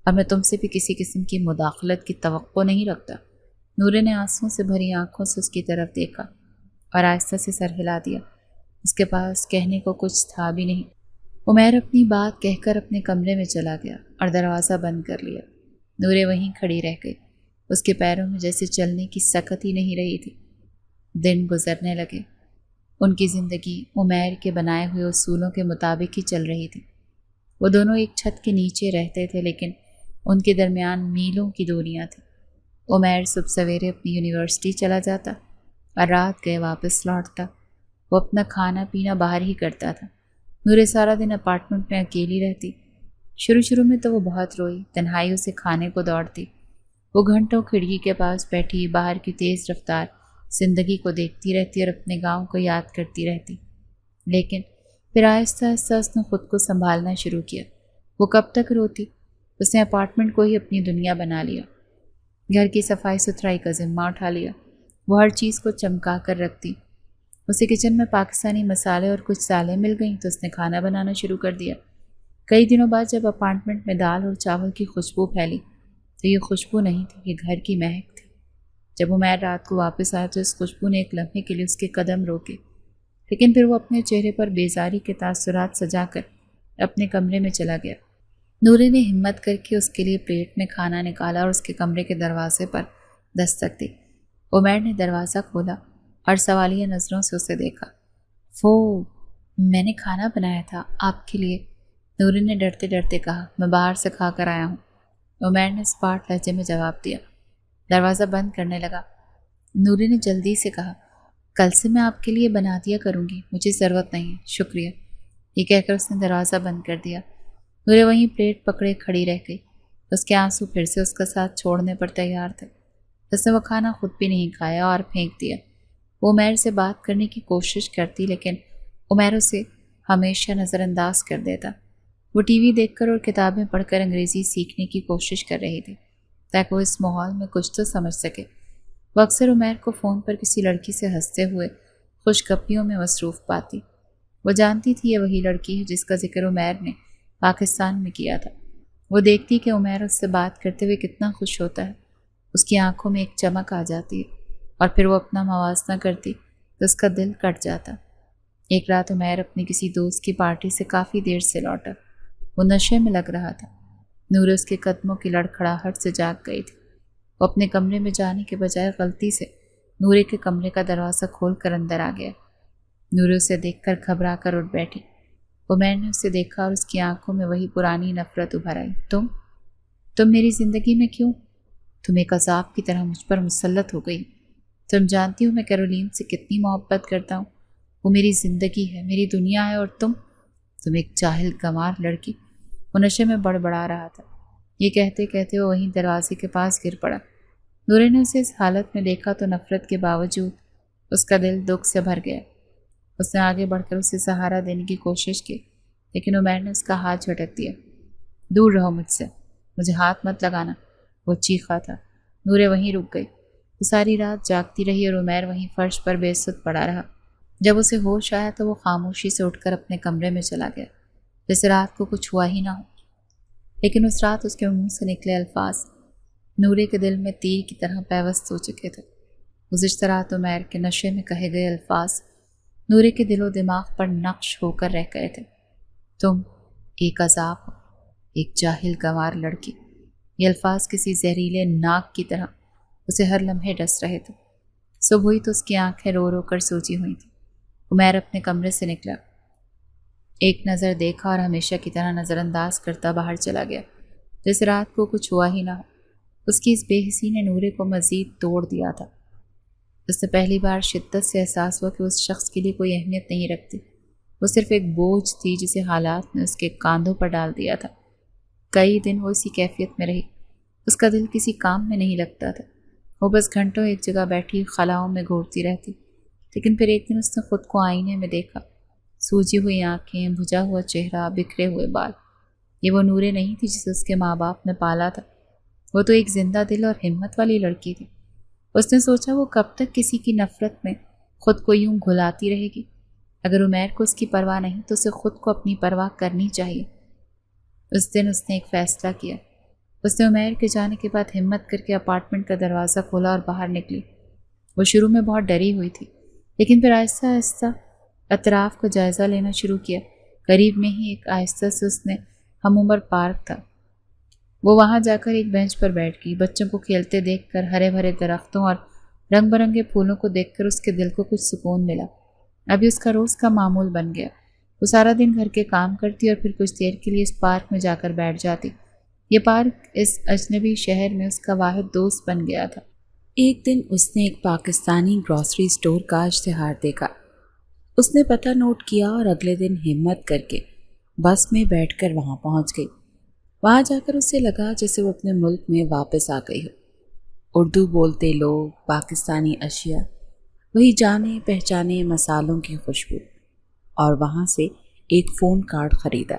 اور میں تم سے بھی کسی قسم کی مداخلت کی توقع نہیں رکھتا۔ نورے نے آنسوں سے بھری آنکھوں سے اس کی طرف دیکھا اور آہستہ سے سر ہلا دیا۔ اس کے پاس کہنے کو کچھ تھا بھی نہیں۔ عمیر اپنی بات کہہ کر اپنے کمرے میں چلا گیا اور دروازہ بند کر لیا۔ نورے وہیں کھڑی رہ گئی، اس کے پیروں میں جیسے چلنے کی سکت ہی نہیں رہی تھی۔ دن گزرنے لگے۔ ان کی زندگی عمیر کے بنائے ہوئے اصولوں کے مطابق ہی چل رہی تھی۔ وہ دونوں ایک چھت کے نیچے رہتے تھے لیکن ان کے درمیان میلوں کی دوریاں تھیں۔ عمیر صبح سویرے اپنی یونیورسٹی چلا جاتا اور رات گئے واپس لوٹتا۔ وہ اپنا کھانا پینا باہر ہی کرتا تھا۔ نورے سارا دن اپارٹمنٹ میں اکیلی رہتی۔ شروع میں تو وہ بہت روئی، تنہائی اسے کھانے کو دوڑتی۔ وہ گھنٹوں کھڑکی کے پاس بیٹھی باہر کی تیز رفتار زندگی کو دیکھتی رہتی اور اپنے گاؤں کو یاد کرتی رہتی۔ لیکن پھر آہستہ آہستہ اس نے خود کو سنبھالنا شروع کیا۔ وہ کب تک روتی؟ اس نے اپارٹمنٹ کو ہی اپنی دنیا بنا لیا، گھر کی صفائی ستھرائی کا ذمہ اٹھا لیا۔ وہ ہر چیز کو چمکا کر رکھتی۔ اسے کچن میں پاکستانی مسالے اور کچھ دالیں مل گئیں تو اس نے کھانا بنانا شروع کر دیا۔ کئی دنوں بعد جب اپارٹمنٹ میں دال اور چاول کی خوشبو پھیلی تو یہ خوشبو نہیں تھی، یہ گھر کی مہک تھی۔ جب عمیر رات کو واپس آیا تو اس خوشبو نے ایک لمحے کے لیے اس کے قدم روکے، لیکن پھر وہ اپنے چہرے پر بیزاری کے تاثرات سجا کر اپنے کمرے میں چلا گیا۔ نورے نے ہمت کر کے اس کے لیے پلیٹ میں کھانا نکالا اور اس کے کمرے کے دروازے پر دستک دی۔ عمیر نے دروازہ کھولا اور سوالیہ نظروں سے اسے دیکھا۔ میں نے کھانا بنایا تھا آپ کے لیے، نورے نے ڈرتے ڈرتے کہا۔ میں باہر سے کھا کر آیا ہوں، عمیر نے اسپاٹ لہجے میں جواب دیا۔ دروازہ بند کرنے لگا۔ نورے نے جلدی سے کہا، کل سے میں آپ کے لیے بنا دیا کروں گی، مجھے ضرورت نہیں ہے، شکریہ۔ یہ کہہ کر اس نے دروازہ بند کر دیا۔ نورے وہیں پلیٹ پکڑے کھڑی رہ گئی۔ اس کے آنسو پھر سے اس کا ساتھ چھوڑنے پر تیار تھے۔ اس نے وہ کھانا خود بھی نہیں کھایا اور پھینک دیا۔ وہ عمیر سے بات کرنے کی کوشش کرتی لیکن عمیر اسے ہمیشہ نظر انداز کر دیتا۔ وہ ٹی وی دیکھ کر اور کتابیں پڑھ کر انگریزی سیکھنے کی کوشش کر رہی تھی تاکہ وہ اس ماحول میں کچھ تو سمجھ سکے۔ وہ اکثر عمیر کو فون پر کسی لڑکی سے ہنستے ہوئے خوش گپیوں میں مصروف پاتی۔ وہ جانتی تھی یہ وہی لڑکی ہے جس کا ذکر عمیر نے پاکستان میں کیا تھا۔ وہ دیکھتی کہ عمیر اس سے بات کرتے ہوئے کتنا خوش ہوتا ہے، اس کی آنکھوں میں ایک چمک آ جاتی ہے اور پھر وہ اپنا موازنہ کرتی تو اس کا دل کٹ جاتا۔ ایک رات عمیر اپنی کسی دوست کی پارٹی سے کافی دیر سے لوٹا۔ وہ نشے میں لگ رہا تھا۔ نور اس کے قدموں کی لڑکھڑاہٹ سے جاگ گئی تھی۔ وہ اپنے کمرے میں جانے کے بجائے غلطی سے نورے کے کمرے کا دروازہ کھول کر اندر آ گیا۔ نورے اسے دیکھ کر گھبرا کر اٹھ بیٹھی۔ عمیر نے اسے دیکھا اور اس کی آنکھوں میں وہی پرانی نفرت ابھر آئی۔ تم میری زندگی میں کیوں؟ تم ایک عذاب کی طرح مجھ پر مسلط ہو گئی۔ تم جانتی ہو میں کیرولین سے کتنی محبت کرتا ہوں، وہ میری زندگی ہے، میری دنیا ہے، اور تم ایک جاہل گنوار لڑکی۔ وہ نشے میں بڑبڑا رہا تھا۔ یہ کہتے کہتے وہ وہیں دروازے کے پاس گر پڑا۔ نورے نے اسے اس حالت میں دیکھا تو نفرت کے باوجود اس کا دل دکھ سے بھر گیا۔ اس نے آگے بڑھ کر اسے سہارا دینے کی کوشش کی لیکن عمیر نے اس کا ہاتھ جھٹک دیا۔ دور رہو مجھ سے، مجھے ہاتھ مت لگانا، وہ چیخا تھا۔ نورے وہیں رک گئی۔ وہ ساری رات جاگتی رہی اور عمیر وہیں فرش پر بے سد پڑا رہا۔ جب اسے ہوش آیا تو وہ خاموشی سے اٹھ کر اپنے کمرے میں چلا گیا جیسے رات کو کچھ ہوا ہی نہ ہو۔ لیکن اس رات اس کے منہ سے نکلے الفاظ نورے کے دل میں تیر کی طرح پیوست ہو چکے تھے۔ گزشتہ رات عمیر کے نشے میں کہے گئے الفاظ نورے کے دل و دماغ پر نقش ہو کر رہ گئے تھے۔ تم ایک عذاب ہو، ایک جاہل گنوار لڑکی۔ یہ الفاظ کسی زہریلے ناک کی طرح اسے ہر لمحے ڈس رہے تھے۔ صبح ہوئی تو اس کی آنکھیں رو رو کر سوجی ہوئی تھیں۔ عمیر اپنے کمرے سے نکلا، ایک نظر دیکھا اور ہمیشہ کی طرح نظر انداز کرتا باہر چلا گیا، جیسے رات کو کچھ ہوا ہی نہ ہو۔ اس کی اس بے حسی نے نورے کو مزید توڑ دیا تھا۔ اس نے پہلی بار شدت سے احساس ہوا کہ اس شخص کے لیے کوئی اہمیت نہیں رکھتی، وہ صرف ایک بوجھ تھی جسے حالات نے اس کے کاندھوں پر ڈال دیا تھا۔ کئی دن وہ اسی کیفیت میں رہی، اس کا دل کسی کام میں نہیں لگتا تھا، وہ بس گھنٹوں ایک جگہ بیٹھی خلاؤں میں گھورتی رہتی۔ لیکن پھر ایک دن اس نے خود کو آئینے میں دیکھا، سوجی ہوئی آنکھیں، بجھا ہوا چہرہ، بکھرے ہوئے بال۔ یہ وہ نورے نہیں تھی جسے اس کے ماں باپ نے پالا تھا، وہ تو ایک زندہ دل اور ہمت والی لڑکی تھی۔ اس نے سوچا وہ کب تک کسی کی نفرت میں خود کو یوں گھلاتی رہے گی؟ اگر عمیر کو اس کی پرواہ نہیں تو اسے خود کو اپنی پرواہ کرنی چاہیے۔ اس دن اس نے ایک فیصلہ کیا۔ اس نے عمیر کے جانے کے بعد ہمت کر کے اپارٹمنٹ کا دروازہ کھولا اور باہر نکلی۔ وہ شروع میں بہت ڈری ہوئی تھی، لیکن پھر آہستہ آہستہ اطراف کا جائزہ لینا شروع کیا۔ قریب میں ہی ایک آہستہ سے اس نے ہم عمر پارک تھا، وہ وہاں جا کر ایک بینچ پر بیٹھ گئی۔ بچوں کو کھیلتے دیکھ کر، ہرے بھرے درختوں اور رنگ برنگے پھولوں کو دیکھ کر اس کے دل کو کچھ سکون ملا۔ ابھی اس کا روز کا معمول بن گیا، وہ سارا دن گھر کے کام کرتی اور پھر کچھ دیر کے لیے اس پارک میں جا کر بیٹھ جاتی۔ یہ پارک اس اجنبی شہر میں اس کا واحد دوست بن گیا تھا۔ ایک دن اس نے ایک پاکستانی گروسری اسٹور کا اشتہار دیکھا، اس نے پتہ نوٹ کیا اور اگلے دن ہمت کر کے بس میں بیٹھ کر وہاں پہنچ گئی۔ وہاں جا کر اسے لگا جیسے وہ اپنے ملک میں واپس آ گئی ہو۔ اردو بولتے لوگ، پاکستانی اشیاء، وہی جانے پہچانے مسالوں کی خوشبو، اور وہاں سے ایک فون کارڈ خریدا۔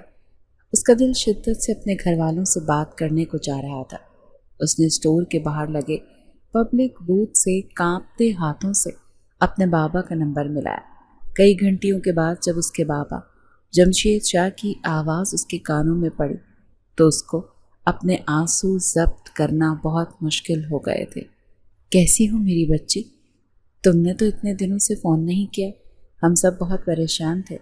اس کا دل شدت سے اپنے گھر والوں سے بات کرنے کو چاہ رہا تھا۔ اس نے اسٹور کے باہر لگے پبلک بوتھ سے کانپتے ہاتھوں سے اپنے بابا کا نمبر ملایا۔ کئی گھنٹیوں کے بعد جب اس کے بابا جمشید شاہ کی آواز اس کے کانوں میں پڑی تو اس کو اپنے آنسو ضبط کرنا بہت مشکل ہو گئے تھے۔ کیسی ہو میری بچی؟ تم نے تو اتنے دنوں سے فون نہیں کیا، ہم سب بہت پریشان تھے۔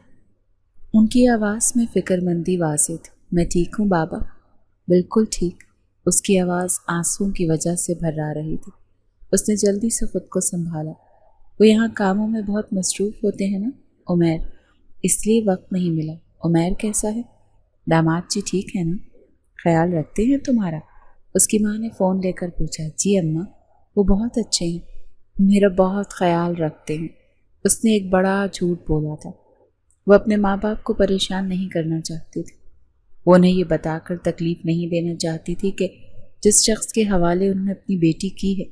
ان کی آواز میں فکر مندی واضح تھی۔ میں ٹھیک ہوں بابا، بالکل ٹھیک۔ اس کی آواز آنسوؤں کی وجہ سے بھرا رہی تھی۔ اس نے جلدی سے خود کو سنبھالا۔ وہ یہاں کاموں میں بہت مصروف ہوتے ہیں نا عمیر، اس لیے وقت نہیں ملا۔ عمیر کیسا ہے؟ داماد جی ٹھیک ہے نا؟ خیال رکھتے ہیں تمہارا؟ اس کی ماں نے فون لے کر پوچھا۔ جی اماں، وہ بہت اچھے ہیں، میرا بہت خیال رکھتے ہیں۔ اس نے ایک بڑا جھوٹ بولا تھا، وہ اپنے ماں باپ کو پریشان نہیں کرنا چاہتی تھی، وہ انہیں یہ بتا کر تکلیف نہیں دینا چاہتی تھی کہ جس شخص کے حوالے انہوں نے اپنی بیٹی کی ہے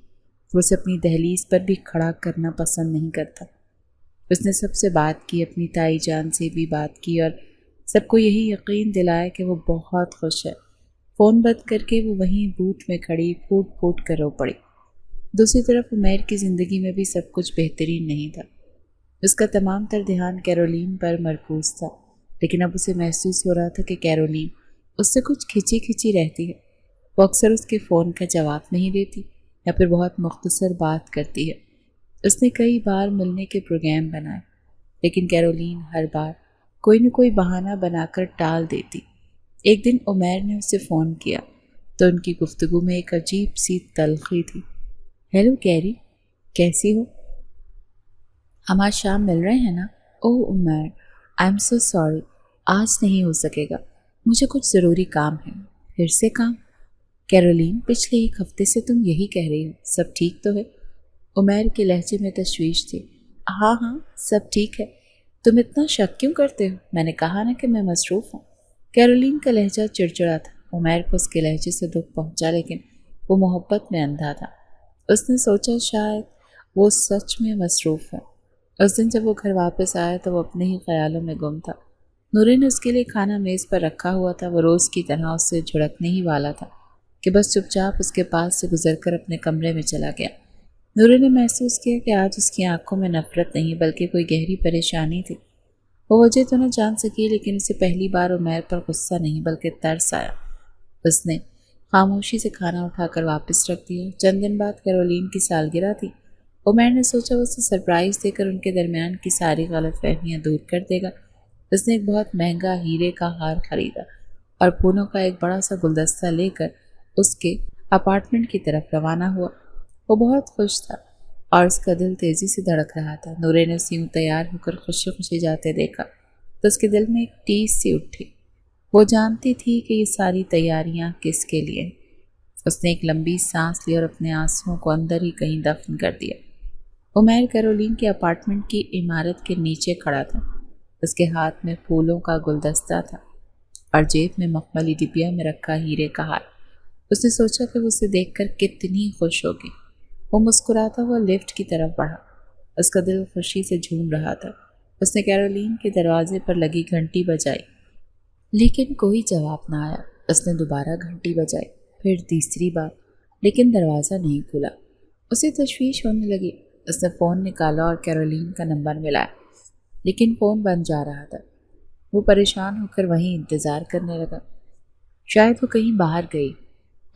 وہ اسے اپنی دہلیز پر بھی کھڑا کرنا پسند نہیں کرتا۔ اس نے سب سے بات کی، اپنی تائی جان سے بھی بات کی اور سب کو یہی یقین دلایا کہ وہ بہت خوش ہے۔ فون بند کر کے وہ وہیں بوتھ میں کھڑی پھوٹ پھوٹ کر رو پڑی۔ دوسری طرف عمیر کی زندگی میں بھی سب کچھ بہترین نہیں تھا۔ اس کا تمام تر دھیان کیرولین پر مرکوز تھا، لیکن اب اسے محسوس ہو رہا تھا کہ کیرولین اس سے کچھ کھچی کھچی رہتی ہے۔ وہ اکثر اس کے فون کا جواب نہیں دیتی یا پھر بہت مختصر بات کرتی ہے۔ اس نے کئی بار ملنے کے پروگرام بنائے، لیکن کیرولین ہر بار کوئی نہ کوئی بہانہ بنا کر ٹال دیتی۔ ایک دن عمیر نے اسے فون کیا تو ان کی گفتگو میں ایک عجیب سی تلخی تھی۔ ہیلو کیری، کیسی ہو؟ ہم آج شام مل رہے ہیں نا؟ Oh Umair, I am so sorry, آج نہیں ہو سکے گا، مجھے کچھ ضروری کام ہے۔ پھر سے کام؟ کیرولین، پچھلے ایک ہفتے سے تم یہی کہہ رہی ہو، سب ٹھیک تو ہے؟ عمیر کے لہجے میں تشویش تھی۔ ہاں ہاں سب ٹھیک ہے، تم اتنا شک کیوں کرتے ہو؟ میں نے کہا نا کہ میں مصروف ہوں۔ کیرولین کا لہجہ چڑچڑا تھا۔ عمیر کو اس کے لہجے سے دکھ پہنچا، لیکن وہ محبت میں اندھا تھا۔ اس نے سوچا شاید وہ سچ میں مصروف ہے۔ اس دن جب وہ گھر واپس آیا تو وہ اپنے ہی خیالوں میں گم تھا۔ نورے نے اس کے لیے کھانا میز پر رکھا ہوا تھا۔ وہ روز کی طرح اس سے جھڑکنے ہی والا تھا کہ بس چپ چاپ اس کے پاس سے گزر کر اپنے کمرے میں چلا گیا۔ نورے نے محسوس کیا کہ آج اس کی آنکھوں میں نفرت نہیں بلکہ کوئی گہری پریشانی تھی۔ وہ وجہ تو نہ جان سکی، لیکن اسے پہلی بار عمیر پر غصہ نہیں بلکہ ترس آیا۔ اس نے خاموشی سے کھانا اٹھا کر واپس رکھ دیا۔ چند دن بعد کیرولین کی سالگرہ تھی۔ عمیر نے سوچا وہ اسے سرپرائز دے کر ان کے درمیان کی ساری غلط فہمیاں دور کر دے گا۔ اس نے ایک بہت مہنگا ہیرے کا ہار خریدا اور پھولوں کا ایک بڑا سا گلدستہ لے کر اس کے اپارٹمنٹ کی طرف روانہ ہوا۔ وہ بہت خوش تھا اور اس کا دل تیزی سے دھڑک رہا تھا۔ نورے نے اسے یوں تیار ہو کر خوشی خوشی جاتے دیکھا تو اس کے دل میں ایک ٹیس سی اٹھی۔ وہ جانتی تھی کہ یہ ساری تیاریاں کس کے لیے۔ اس نے ایک لمبی سانس لی اور اپنے آنسوؤں کو اندر ہی کہیں دفن کر دیا۔ عمیر کیرولین کے اپارٹمنٹ کی عمارت کے نیچے کھڑا تھا۔ اس کے ہاتھ میں پھولوں کا گلدستہ تھا اور جیب میں مخملی ڈبیا میں رکھا ہیرے کا ہار۔ اس نے سوچا کہ وہ اسے دیکھ کر کتنی خوش ہوگی۔ وہ مسکراتا ہوا لفٹ کی طرف بڑھا۔ اس کا دل خوشی سے جھوم رہا تھا۔ اس نے کیرولین کے دروازے پر لگی گھنٹی بجائی لیکن کوئی جواب نہ آیا۔ اس نے دوبارہ گھنٹی بجائی، پھر تیسری بار، لیکن دروازہ نہیں کھلا۔ اسے تشویش ہونے لگی۔ اس نے فون نکالا اور کیرولین کا نمبر ملایا، لیکن فون بند جا رہا تھا۔ وہ پریشان ہو کر وہیں انتظار کرنے لگا۔ شاید وہ کہیں باہر گئی،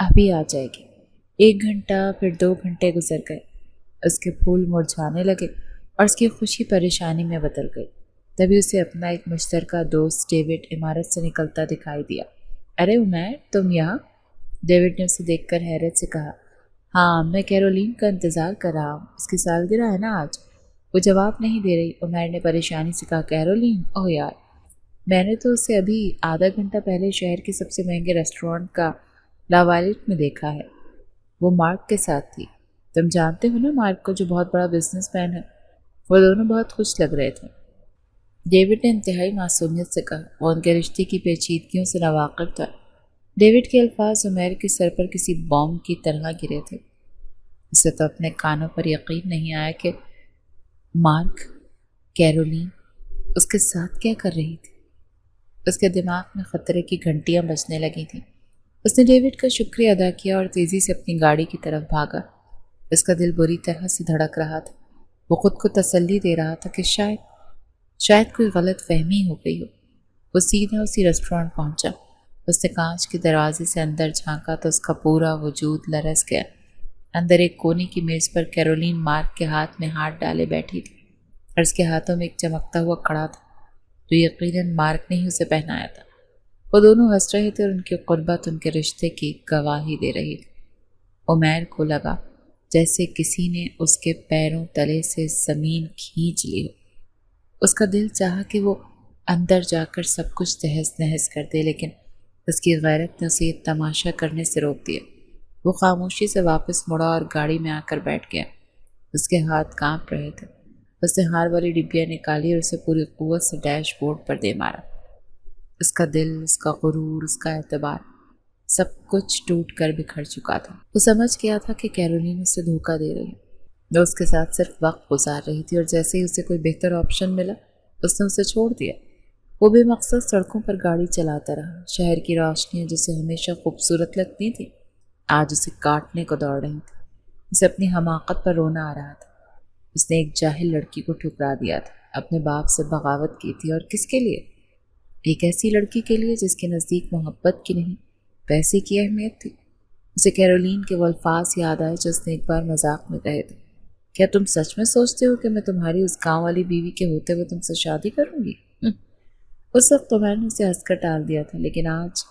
ابھی آ جائے گی۔ 1 گھنٹہ، پھر 2 گھنٹے گزر گئے۔ اس کے پھول مرجھانے لگے اور اس کی خوشی پریشانی میں بدل گئی۔ تبھی اسے اپنا ایک مشترکہ دوست ڈیوڈ عمارت سے نکلتا دکھائی دیا۔ ارے عمیر، تم یہاں؟ ڈیوڈ نے اسے دیکھ کر حیرت سے کہا۔ ہاں، میں کیرولین کا انتظار کر رہا ہوں، اس کی سالگرہ ہے نا آج۔ وہ جواب نہیں دے رہی۔ عمیر نے پریشانی سے کہا، کیرولین؟ اوہ یار، میں نے تو اسے ابھی آدھا گھنٹہ پہلے شہر کے سب سے مہنگے ریسٹورینٹ کا لاوالٹ میں دیکھا ہے۔ وہ مارک کے ساتھ تھی۔ تم جانتے ہو نا مارک کو، جو بہت بڑا بزنس مین ہے۔ وہ دونوں بہت خوش لگ رہے تھے۔ ڈیوڈ نے انتہائی معصومیت سے کہا۔ وہ ان کے رشتے کی پیچیدگیوں سے ناواقف تھا۔ ڈیوڈ کے الفاظ عمیر کے سر پر کسی بام کی طرح گرے تھے۔ اسے تو اپنے کانوں پر یقین نہیں آیا کہ مارک، کیرولین اس کے ساتھ کیا کر رہی تھی۔ اس کے دماغ میں خطرے کی گھنٹیاں بجنے لگی تھیں۔ اس نے ڈیوڈ کا شکریہ ادا کیا اور تیزی سے اپنی گاڑی کی طرف بھاگا۔ اس کا دل بری طرح سے دھڑک رہا تھا۔ وہ خود کو تسلی دے رہا تھا کہ شاید کوئی غلط فہمی ہو گئی ہو۔ وہ سیدھا اسی ریسٹورینٹ پہنچا۔ اس نے کانچ کے دروازے سے اندر جھانکا تو اس کا پورا وجود لرز گیا۔ اندر ایک کونے کی میز پر کیرولین مارک کے ہاتھ میں ہاتھ ڈالے بیٹھی تھی اور اس کے ہاتھوں میں ایک چمکتا ہوا کڑا تھا جو یقیناً مارک نے ہی اسے پہنایا تھا۔ وہ دونوں ہنس رہے تھے اور ان کی قربت ان کے رشتے کی گواہی دے رہی تھی۔ عمیر کو لگا جیسے کسی نے اس کے پیروں تلے سے زمین کھینچ لی ہو۔ اس کا دل چاہا کہ وہ اندر جا کر سب کچھ تہس نہس کر دے، لیکن اس کی غیرت نے اسے یہ تماشا کرنے سے روک دیا۔ وہ خاموشی سے واپس مڑا اور گاڑی میں آ کر بیٹھ گیا۔ اس کے ہاتھ کانپ رہے تھے۔ اس نے ہار والی ڈبیا نکالی اور اسے پوری قوت سے ڈیش بورڈ پر دے مارا۔ اس کا دل، اس کا غرور، اس کا اعتبار، سب کچھ ٹوٹ کر بکھر چکا تھا۔ وہ سمجھ گیا تھا کہ کیرولین اسے دھوکہ دے رہی ہے۔ وہ اس کے ساتھ صرف وقت گزار رہی تھی اور جیسے ہی اسے کوئی بہتر آپشن ملا اس نے اسے چھوڑ دیا۔ وہ بے مقصد سڑکوں پر گاڑی چلاتا رہا۔ شہر کی روشنیاں جسے ہمیشہ خوبصورت لگتی تھیں آج اسے کاٹنے کو دوڑ رہی تھی۔ اسے اپنی حماقت پر رونا آ رہا تھا۔ اس نے ایک جاہل لڑکی کو ٹھکرا دیا تھا، اپنے باپ سے بغاوت کی تھی، اور کس کے لیے؟ ایک ایسی لڑکی کے لیے جس کے نزدیک محبت کی نہیں، پیسے کی اہمیت تھی۔ اسے کیرولین کے وہ الفاظ یاد آئے جو اس نے ایک بار مذاق میں کہے تھے، کیا تم سچ میں سوچتے ہو کہ میں تمہاری اس گاؤں والی بیوی کے ہوتے ہوئے تم سے شادی کروں گی؟ اس وقت تو میں نے اسے ہنس کر ٹال دیا تھا، لیکن آج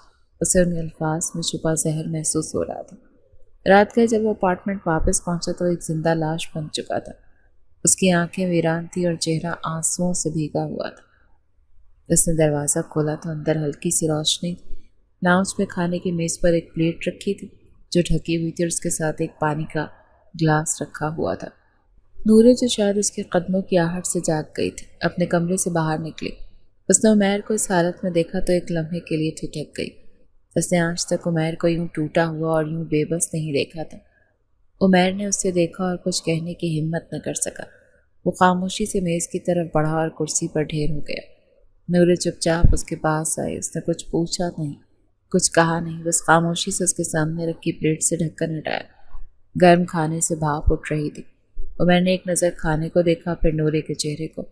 اسے ان الفاظ میں چھپا زہر محسوس ہو رہا تھا۔ رات گئے جب وہ اپارٹمنٹ واپس پہنچا تو ایک زندہ لاش بن چکا تھا۔ اس کی آنکھیں ویران تھی اور چہرہ آنسوؤں سے بھیگا ہوا تھا۔ اس نے دروازہ کھولا تو اندر ہلکی سی روشنی تھی۔ لاؤنج میں کھانے کی میز پر ایک پلیٹ رکھی تھی جو ڈھکی ہوئی تھی اور اس کے ساتھ ایک پانی کا گلاس رکھا ہوا تھا۔ نورے، جو شاید اس کے قدموں کی آہٹ سے جاگ گئی تھی، اپنے کمرے سے باہر نکلی۔ اس نے عمیر کو اس حالت میں دیکھا تو ایک لمحے کے لیے ٹھٹک گئی۔ اس نے آج تک عمیر کو یوں ٹوٹا ہوا اور یوں بے بس نہیں دیکھا تھا۔ عمیر نے اسے دیکھا اور کچھ کہنے کی ہمت نہ کر سکا۔ وہ خاموشی سے میز کی طرف بڑھا اور کرسی پر ڈھیر ہو گیا۔ نورے چپ چاپ اس کے پاس آئی۔ اس نے کچھ پوچھا نہیں، کچھ کہا نہیں، بس خاموشی سے اس کے سامنے رکھی پلیٹ سے ڈھکن ہٹایا۔ گرم کھانے سے بھاپ اٹھ رہی تھی۔ عمیر نے ایک نظر کھانے کو دیکھا، پھر نورے کے چہرے کو۔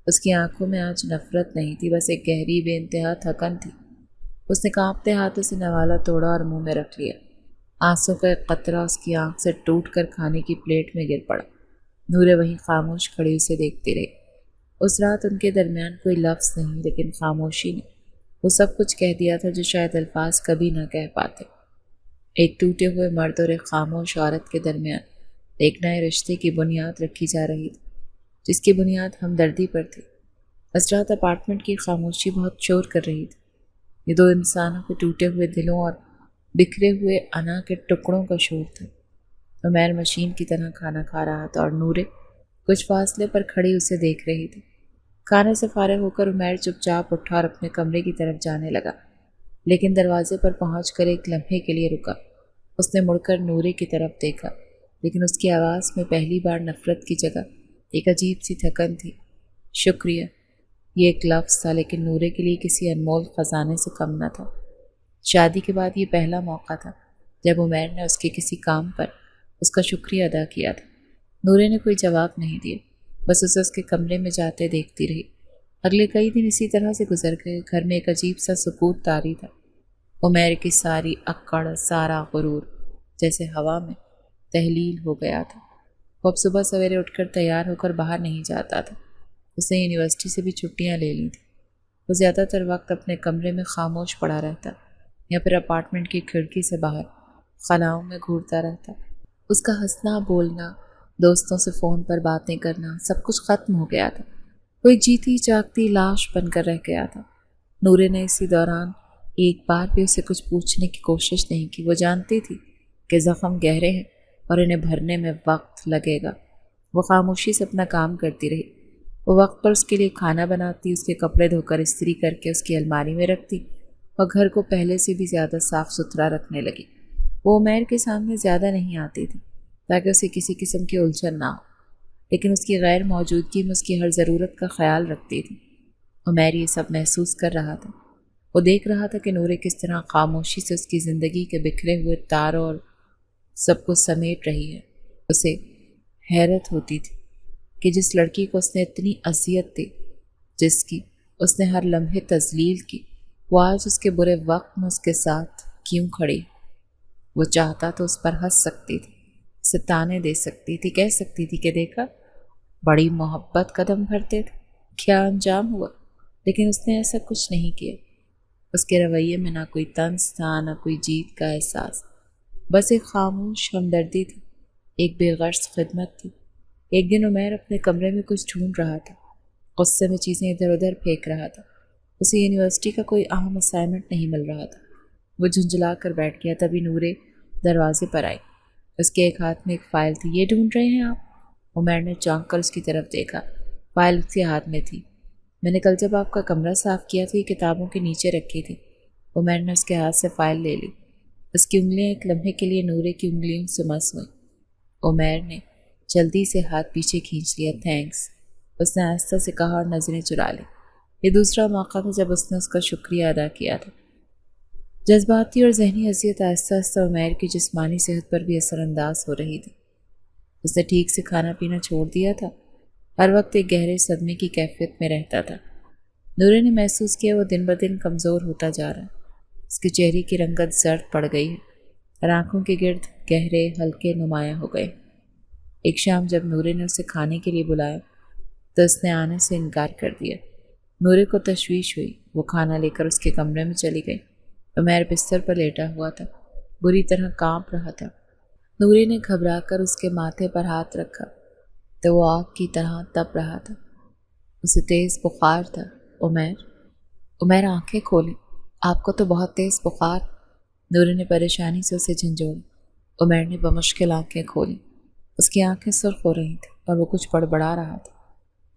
اس کی آنکھوں میں آج نفرت نہیں تھی، بس ایک گہری بے انتہا تھکن تھی۔ اس نے کانپتے ہاتھوں سے نوالا توڑا اور منہ میں رکھ لیا۔ آنسوں کا ایک قطرہ اس کی آنکھ سے ٹوٹ کر کھانے کی پلیٹ میں گر پڑا۔ نورے وہیں خاموش کھڑی اسے دیکھتی رہی۔ اس رات ان کے درمیان کوئی لفظ نہیں، لیکن خاموشی نے وہ سب کچھ کہہ دیا تھا جو شاید الفاظ کبھی نہ کہہ پاتے۔ ایک ٹوٹے ہوئے مرد اور ایک خاموش عورت کے درمیان ایک نئے رشتے کی بنیاد رکھی جا رہی تھی، جس کی بنیاد ہمدردی پر تھی۔ اس رات اپارٹمنٹ کی خاموشی بہت شور کر رہی تھی۔ یہ دو انسانوں کے ٹوٹے ہوئے دلوں اور بکھرے ہوئے انا کے ٹکڑوں کا شور تھا۔ عمیر مشین کی طرح کھانا کھا رہا تھا اور نورے کچھ فاصلے پر کھڑی اسے دیکھ رہی تھی۔ کھانے سے فارغ ہو کر عمیر چپ چاپ اٹھا اور اپنے کمرے کی طرف جانے لگا، لیکن دروازے پر پہنچ کر ایک لمحے کے لیے رکا۔ اس نے مڑ کر نورے کی طرف دیکھا، لیکن اس کی آواز میں پہلی بار نفرت کی جگہ ایک عجیب سی تھکن تھی۔ شکریہ، یہ ایک لفظ تھا، لیکن نورے کے لیے کسی انمول خزانے سے کم نہ تھا۔ شادی کے بعد یہ پہلا موقع تھا جب عمیر نے اس کے کسی کام پر اس کا شکریہ ادا کیا تھا۔ نورے نے کوئی جواب نہیں دیا، بس اسے اس کے کمرے میں جاتے دیکھتی رہی۔ اگلے کئی دن اسی طرح سے گزر گئے۔ گھر میں ایک عجیب سا سکوت طاری تھا۔ عمیر کی ساری اکڑ، سارا غرور جیسے ہوا میں تحلیل ہو گیا تھا۔ وہ اب صبح سویرے اٹھ کر تیار ہو کر باہر نہیں جاتا تھا۔ اس نے یونیورسٹی سے بھی چھٹیاں لے لی تھیں۔ وہ زیادہ تر وقت اپنے کمرے میں خاموش پڑا رہتا یا پھر اپارٹمنٹ کی کھڑکی سے باہر خلاؤں میں گھورتا رہتا۔ اس کا ہنسنا، بولنا، دوستوں سے فون پر باتیں کرنا، سب کچھ ختم ہو گیا تھا۔ وہ ایک جیتی جاگتی لاش بن کر رہ گیا تھا۔ نورے نے اسی دوران ایک بار بھی اسے کچھ پوچھنے کی کوشش نہیں کی۔ وہ جانتی تھی کہ زخم گہرے ہیں اور انہیں بھرنے میں وقت لگے گا۔ وہ خاموشی سے اپنا کام کرتی رہی۔ وہ وقت پر اس کے لیے کھانا بناتی، اس کے کپڑے دھو کر استری کر کے اس کی الماری میں رکھتی اور گھر کو پہلے سے بھی زیادہ صاف ستھرا رکھنے لگی۔ وہ عمیر کے سامنے زیادہ نہیں آتی تھی تاکہ اسے کسی قسم کی الجھن نہ ہو، لیکن اس کی غیر موجودگی میں اس کی ہر ضرورت کا خیال رکھتی تھی۔ عمیر یہ سب محسوس کر رہا تھا۔ وہ دیکھ رہا تھا کہ نورے کس طرح خاموشی سے اس کی زندگی کے بکھرے ہوئے تاروں اور سب کو سمیٹ رہی ہے۔ اسے حیرت ہوتی تھی کہ جس لڑکی کو اس نے اتنی اذیت دی، جس کی اس نے ہر لمحے تذلیل کی، وہ آج اس کے برے وقت میں اس کے ساتھ کیوں کھڑی ہے۔ وہ چاہتا تو اس پر ہنس سکتی تھی، اسے تانے دے سکتی تھی، کہہ سکتی تھی کہ دیکھا بڑی محبت قدم بھرتے تھے، کیا انجام ہوا، لیکن اس نے ایسا کچھ نہیں کیا۔ اس کے رویے میں نہ کوئی طنز تھا، نہ کوئی جیت کا احساس، بس ایک خاموش ہمدردی تھی، ایک بے غرض خدمت تھی۔ ایک دن عمیر اپنے کمرے میں کچھ ڈھونڈ رہا تھا، غصے میں چیزیں ادھر ادھر پھینک رہا تھا۔ اسے یونیورسٹی کا کوئی اہم اسائنمنٹ نہیں مل رہا تھا۔ وہ جھنجھلا کر بیٹھ گیا، تبھی نورے دروازے پر آئی۔ اس کے ایک ہاتھ میں ایک فائل تھی۔ یہ ڈھونڈ رہے ہیں آپ؟ عمیر نے چونک کر اس کی طرف دیکھا۔ فائل اس کے ہاتھ میں تھی۔ میں نے کل جب آپ کا کمرہ صاف کیا تھا یہ کتابوں کے نیچے رکھی تھی۔ عمیر نے اس کے ہاتھ سے فائل لے لی۔ اس کی انگلیاں ایک لمحے کے لیے نورے کی انگلیوں سے مس ہوئیں۔ عمیر نے جلدی سے ہاتھ پیچھے کھینچ لیا۔ تھینکس، اس نے آہستہ سے کہا اور نظریں چرا لی۔ یہ دوسرا موقع تھا جب اس نے اس کا شکریہ ادا کیا تھا۔ جذباتی اور ذہنی اذیت آہستہ آہستہ عمیر کی جسمانی صحت پر بھی اثر انداز ہو رہی تھی۔ اس نے ٹھیک سے کھانا پینا چھوڑ دیا تھا، ہر وقت ایک گہرے صدمے کی کیفیت میں رہتا تھا۔ نورے نے محسوس کیا وہ دن بدن کمزور ہوتا جا رہا ہے۔ اس کے چہرے کی رنگت زرد پڑ گئی ہے اور آنکھوں کے گرد گہرے ہلکے نمایاں ہو گئے۔ ایک شام جب نورے نے اسے کھانے کے لیے بلایا تو اس نے آنے سے انکار کر دیا۔ نورے کو تشویش ہوئی۔ وہ کھانا لے کر اس کے کمرے میں چلی گئی۔ عمیر بستر پر لیٹا ہوا تھا، بری طرح کانپ رہا تھا۔ نورے نے گھبرا کر اس کے ماتھے پر ہاتھ رکھا تو وہ آگ کی طرح تپ رہا تھا۔ اسے تیز بخار تھا۔ عمیر آنکھیں کھولیں، آپ کو تو بہت تیز بخار۔ نورے نے پریشانی سے اسے جھنجھوڑا۔ عمیر نے بمشکل آنکھیں کھولیں۔ اس کی آنکھیں سرخ ہو رہی تھیں اور وہ کچھ بڑبڑا رہا تھا۔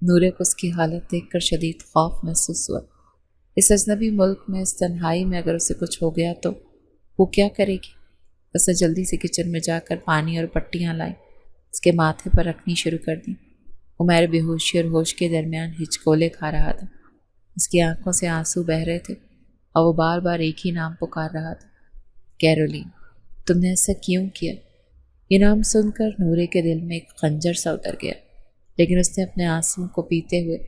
نورے کو اس کی حالت دیکھ کر شدید خوف محسوس ہوا۔ اس اجنبی ملک میں، اس تنہائی میں اگر اسے کچھ ہو گیا تو وہ کیا کرے گی؟ اس نے جلدی سے کچن میں جا کر پانی اور پٹیاں لائیں، اس کے ماتھے پر رکھنی شروع کر دیں۔ عمیر بے ہوشی اور ہوش کے درمیان ہچکولے کھا رہا تھا۔ اس کی آنکھوں سے آنسو بہہ رہے تھے اور وہ بار بار ایک ہی نام پکار رہا تھا، کیرولین، تم نے ایسا کیوں کیا؟ یہ نام سن کر نورے کے دل میں ایک خنجر سا اتر گیا، لیکن اس نے اپنے آنسوؤں کو پیتے ہوئے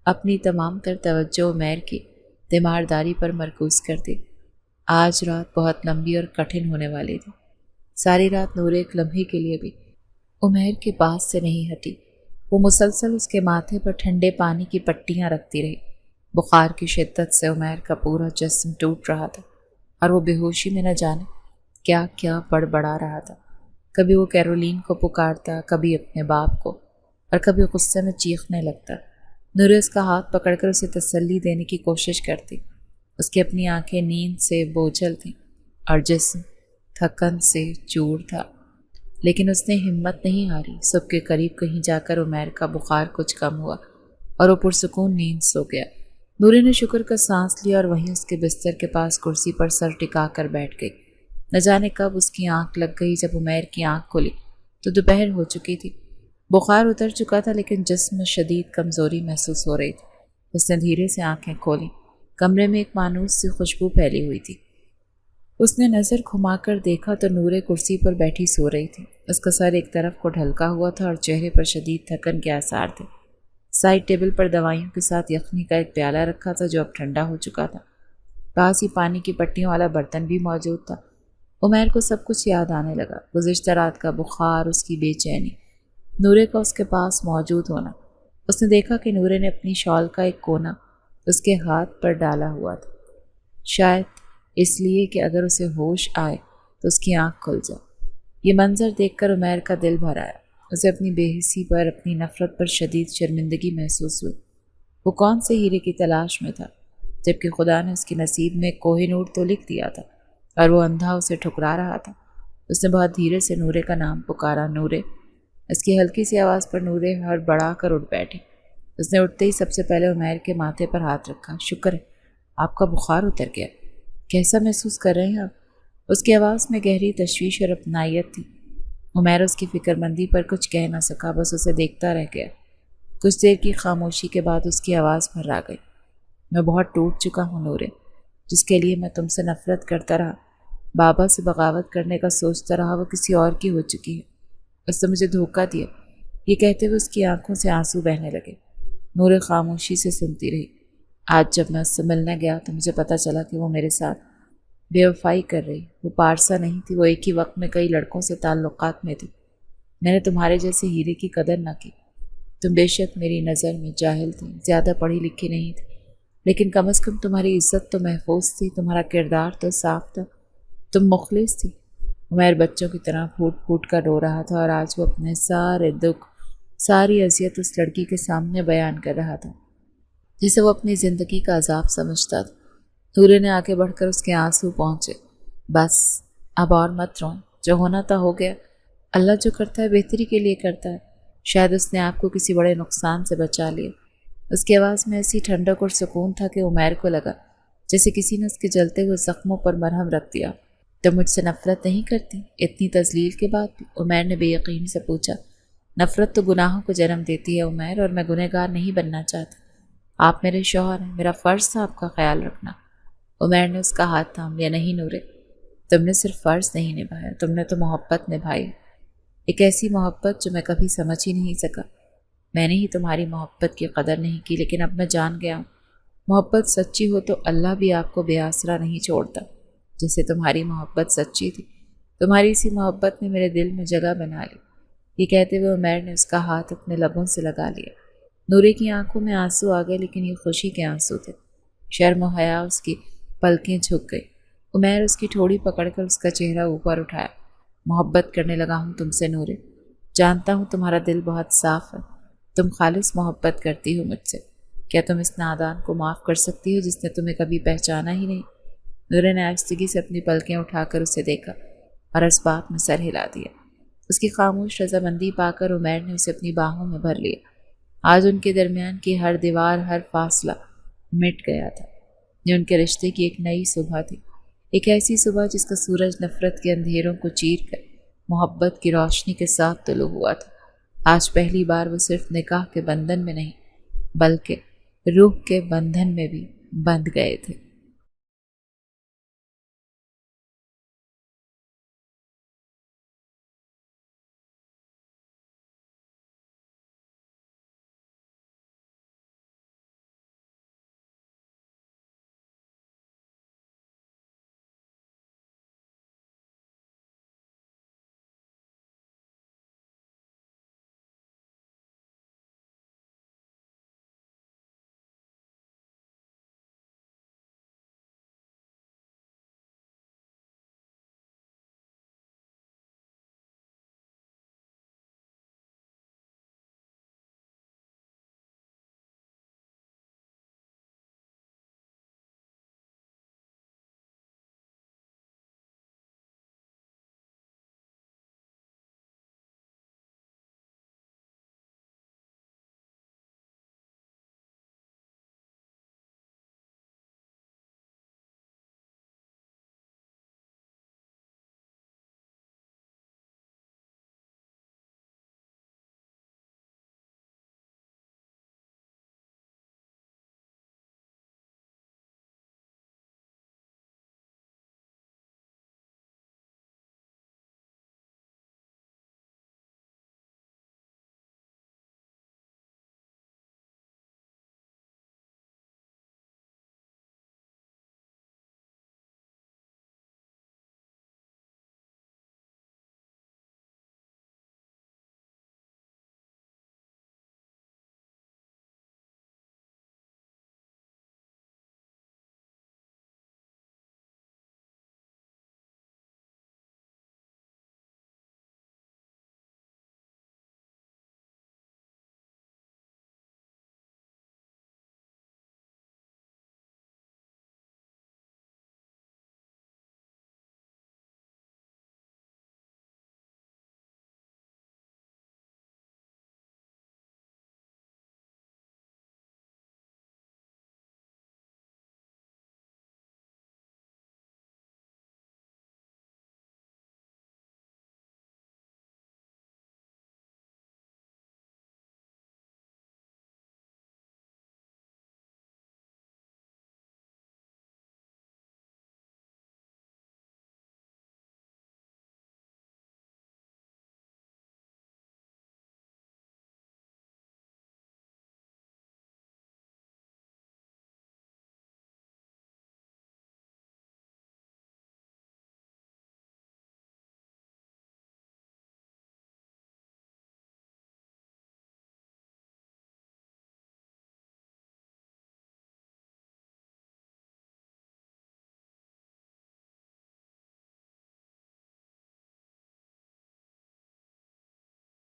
اپنی تمام تر توجہ عمیر کی تیمارداری پر مرکوز کر دی۔ آج رات بہت لمبی اور کٹھن ہونے والی تھی۔ ساری رات نور ایک لمحے کے لیے بھی عمیر کے پاس سے نہیں ہٹی۔ وہ مسلسل اس کے ماتھے پر ٹھنڈے پانی کی پٹیاں رکھتی رہی۔ بخار کی شدت سے عمیر کا پورا جسم ٹوٹ رہا تھا اور وہ بے ہوشی میں نہ جانے کیا کیا بڑبڑا رہا تھا۔ کبھی وہ کیرولین کو پکارتا، کبھی اپنے باپ کو، اور کبھی غصے میں چیخنے لگتا۔ نورے اس کا ہاتھ پکڑ کر اسے تسلی دینے کی کوشش کرتی۔ اس کی اپنی آنکھیں نیند سے بوجھل تھیں اور جسم تھکن سے چور تھا، لیکن اس نے ہمت نہیں ہاری۔ صبح کے قریب کہیں جا کر عمیر کا بخار کچھ کم ہوا اور وہ پرسکون نیند سو گیا۔ نورے نے شکر کا سانس لیا اور وہیں اس کے بستر کے پاس کرسی پر سر ٹکا کر بیٹھ گئی۔ نہ جانے کب اس کی آنکھ لگ گئی۔ جب عمیر کی آنکھ کھلی تو دوپہر ہو چکی تھی۔ بخار اتر چکا تھا لیکن جسم میں شدید کمزوری محسوس ہو رہی تھی۔ اس نے دھیرے سے آنکھیں کھولیں۔ کمرے میں ایک مانوس سی خوشبو پھیلی ہوئی تھی۔ اس نے نظر گھما کر دیکھا تو نورے کرسی پر بیٹھی سو رہی تھی۔ اس کا سر ایک طرف کو ڈھلکا ہوا تھا اور چہرے پر شدید تھکن کے آثار تھے۔ سائڈ ٹیبل پر دوائیوں کے ساتھ یخنی کا ایک پیالہ رکھا تھا جو اب ٹھنڈا ہو چکا تھا۔ پاس ہی پانی کی پٹیوں والا برتن بھی موجود تھا۔ عمیر کو سب کچھ یاد آنے لگا، گزشتہ رات کا بخار، اس کی بے چینی، نورے کا اس کے پاس موجود ہونا۔ اس نے دیکھا کہ نورے نے اپنی شال کا ایک کونا اس کے ہاتھ پر ڈالا ہوا تھا، شاید اس لیے کہ اگر اسے ہوش آئے تو اس کی آنکھ کھل جائے۔ یہ منظر دیکھ کر عمیر کا دل بھر آیا۔ اسے اپنی بے حسی پر، اپنی نفرت پر شدید شرمندگی محسوس ہوئی۔ وہ کون سے ہیرے کی تلاش میں تھا جبکہ خدا نے اس کے نصیب میں کوہ نور تو لکھ دیا تھا اور وہ اندھا اسے ٹھکرا رہا تھا۔ اس نے بہت دھیرے سے نورے کا نام پکارا، نورے۔ اس کی ہلکی سی آواز پر نورے ہڑبڑا کر اٹھ بیٹھی۔ اس نے اٹھتے ہی سب سے پہلے عمیر کے ماتھے پر ہاتھ رکھا۔ شکر ہے آپ کا بخار اتر گیا۔ کیسا محسوس کر رہے ہیں آپ؟ اس کی آواز میں گہری تشویش اور اپنائیت تھی۔ عمیر اس کی فکر مندی پر کچھ کہہ نہ سکا، بس اسے دیکھتا رہ گیا۔ کچھ دیر کی خاموشی کے بعد اس کی آواز بھر گئی۔ میں بہت ٹوٹ چکا ہوں نورے، جس کے لیے میں تم سے نفرت کرتا رہا، بابا سے بغاوت کرنے کا سوچتا رہا، وہ کسی اور کی ہو چکی ہے۔ اس نے مجھے دھوکہ دیا۔ یہ کہتے ہوئے اس کی آنکھوں سے آنسو بہنے لگے۔ نورے خاموشی سے سنتی رہی۔ آج جب میں اس سے ملنے گیا تو مجھے پتہ چلا کہ وہ میرے ساتھ بے وفائی کر رہی۔ وہ پارسا نہیں تھی، وہ ایک ہی وقت میں کئی لڑکوں سے تعلقات میں تھی۔ میں نے تمہارے جیسے ہیرے کی قدر نہ کی۔ تم بے شک میری نظر میں جاہل تھی، زیادہ پڑھی لکھی نہیں تھی، لیکن کم از کم تمہاری عزت تو محفوظ تھی، تمہارا کردار تو صاف تھا، تم مخلص تھی۔ عمیر بچوں کی طرح پھوٹ پھوٹ کر رو رہا تھا اور آج وہ اپنے سارے دکھ، ساری اذیت اس لڑکی کے سامنے بیان کر رہا تھا جسے وہ اپنی زندگی کا عذاب سمجھتا تھا۔ نورے نے آگے بڑھ کر اس کے آنسو پہنچے۔ بس اب اور مت روئیں، جو ہونا تھا ہو گیا۔ اللہ جو کرتا ہے بہتری کے لیے کرتا ہے۔ شاید اس نے آپ کو کسی بڑے نقصان سے بچا لیا۔ اس کی آواز میں ایسی ٹھنڈک اور سکون تھا کہ عمیر کو لگا جیسے کسی نے اس کے جلتے ہوئے زخموں پر مرہم رکھ دیا۔ تم مجھ سے نفرت نہیں کرتی؟ اتنی تذلیل کے بعد بھی عمیر نے بے یقینی سے پوچھا۔ نفرت تو گناہوں کو جنم دیتی ہے عمیر، اور میں گنہگار نہیں بننا چاہتا۔ آپ میرے شوہر ہیں، میرا فرض تھا آپ کا خیال رکھنا۔ عمیر نے اس کا ہاتھ تھام لیا۔ نہیں نورے، تم نے صرف فرض نہیں نبھایا، تم نے تو محبت نبھائی، ایک ایسی محبت جو میں کبھی سمجھ ہی نہیں سکا۔ میں نے ہی تمہاری محبت کی قدر نہیں کی، لیکن اب میں جان گیا ہوں محبت سچی ہو تو اللہ بھی آپ کو بے آسرا نہیں چھوڑتا۔ جیسے تمہاری محبت سچی تھی، تمہاری اسی محبت نے میرے دل میں جگہ بنا لی۔ یہ کہتے ہوئے عمیر نے اس کا ہاتھ اپنے لبوں سے لگا لیا۔ نورے کی آنکھوں میں آنسو آ گئے، لیکن یہ خوشی کے آنسو تھے۔ شرم و حیا اس کی پلکیں جھک گئی۔ عمیر اس کی ٹھوڑی پکڑ کر اس کا چہرہ اوپر اٹھایا۔ محبت کرنے لگا ہوں تم سے نورے، جانتا ہوں تمہارا دل بہت صاف ہے، تم خالص محبت کرتی ہو مجھ سے۔ کیا تم اس نادان کو معاف کر سکتی ہو جس نے تمہیں کبھی پہچانا ہی نہیں؟ نورے نے آہستگی سے اپنی پلکیں اٹھا کر اسے دیکھا اور اس بات میں سر ہلا دیا۔ اس کی خاموش رضامندی پا کر عمیر نے اسے اپنی باہوں میں بھر لیا۔ آج ان کے درمیان کی ہر دیوار، ہر فاصلہ مٹ گیا تھا۔ یہ ان کے رشتے کی ایک نئی صبح تھی، ایک ایسی صبح جس کا سورج نفرت کے اندھیروں کو چیر کر محبت کی روشنی کے ساتھ طلوع ہوا تھا۔ آج پہلی بار وہ صرف نکاح کے بندھن میں نہیں بلکہ روح کے بندھن میں بھی بندھ گئے تھے۔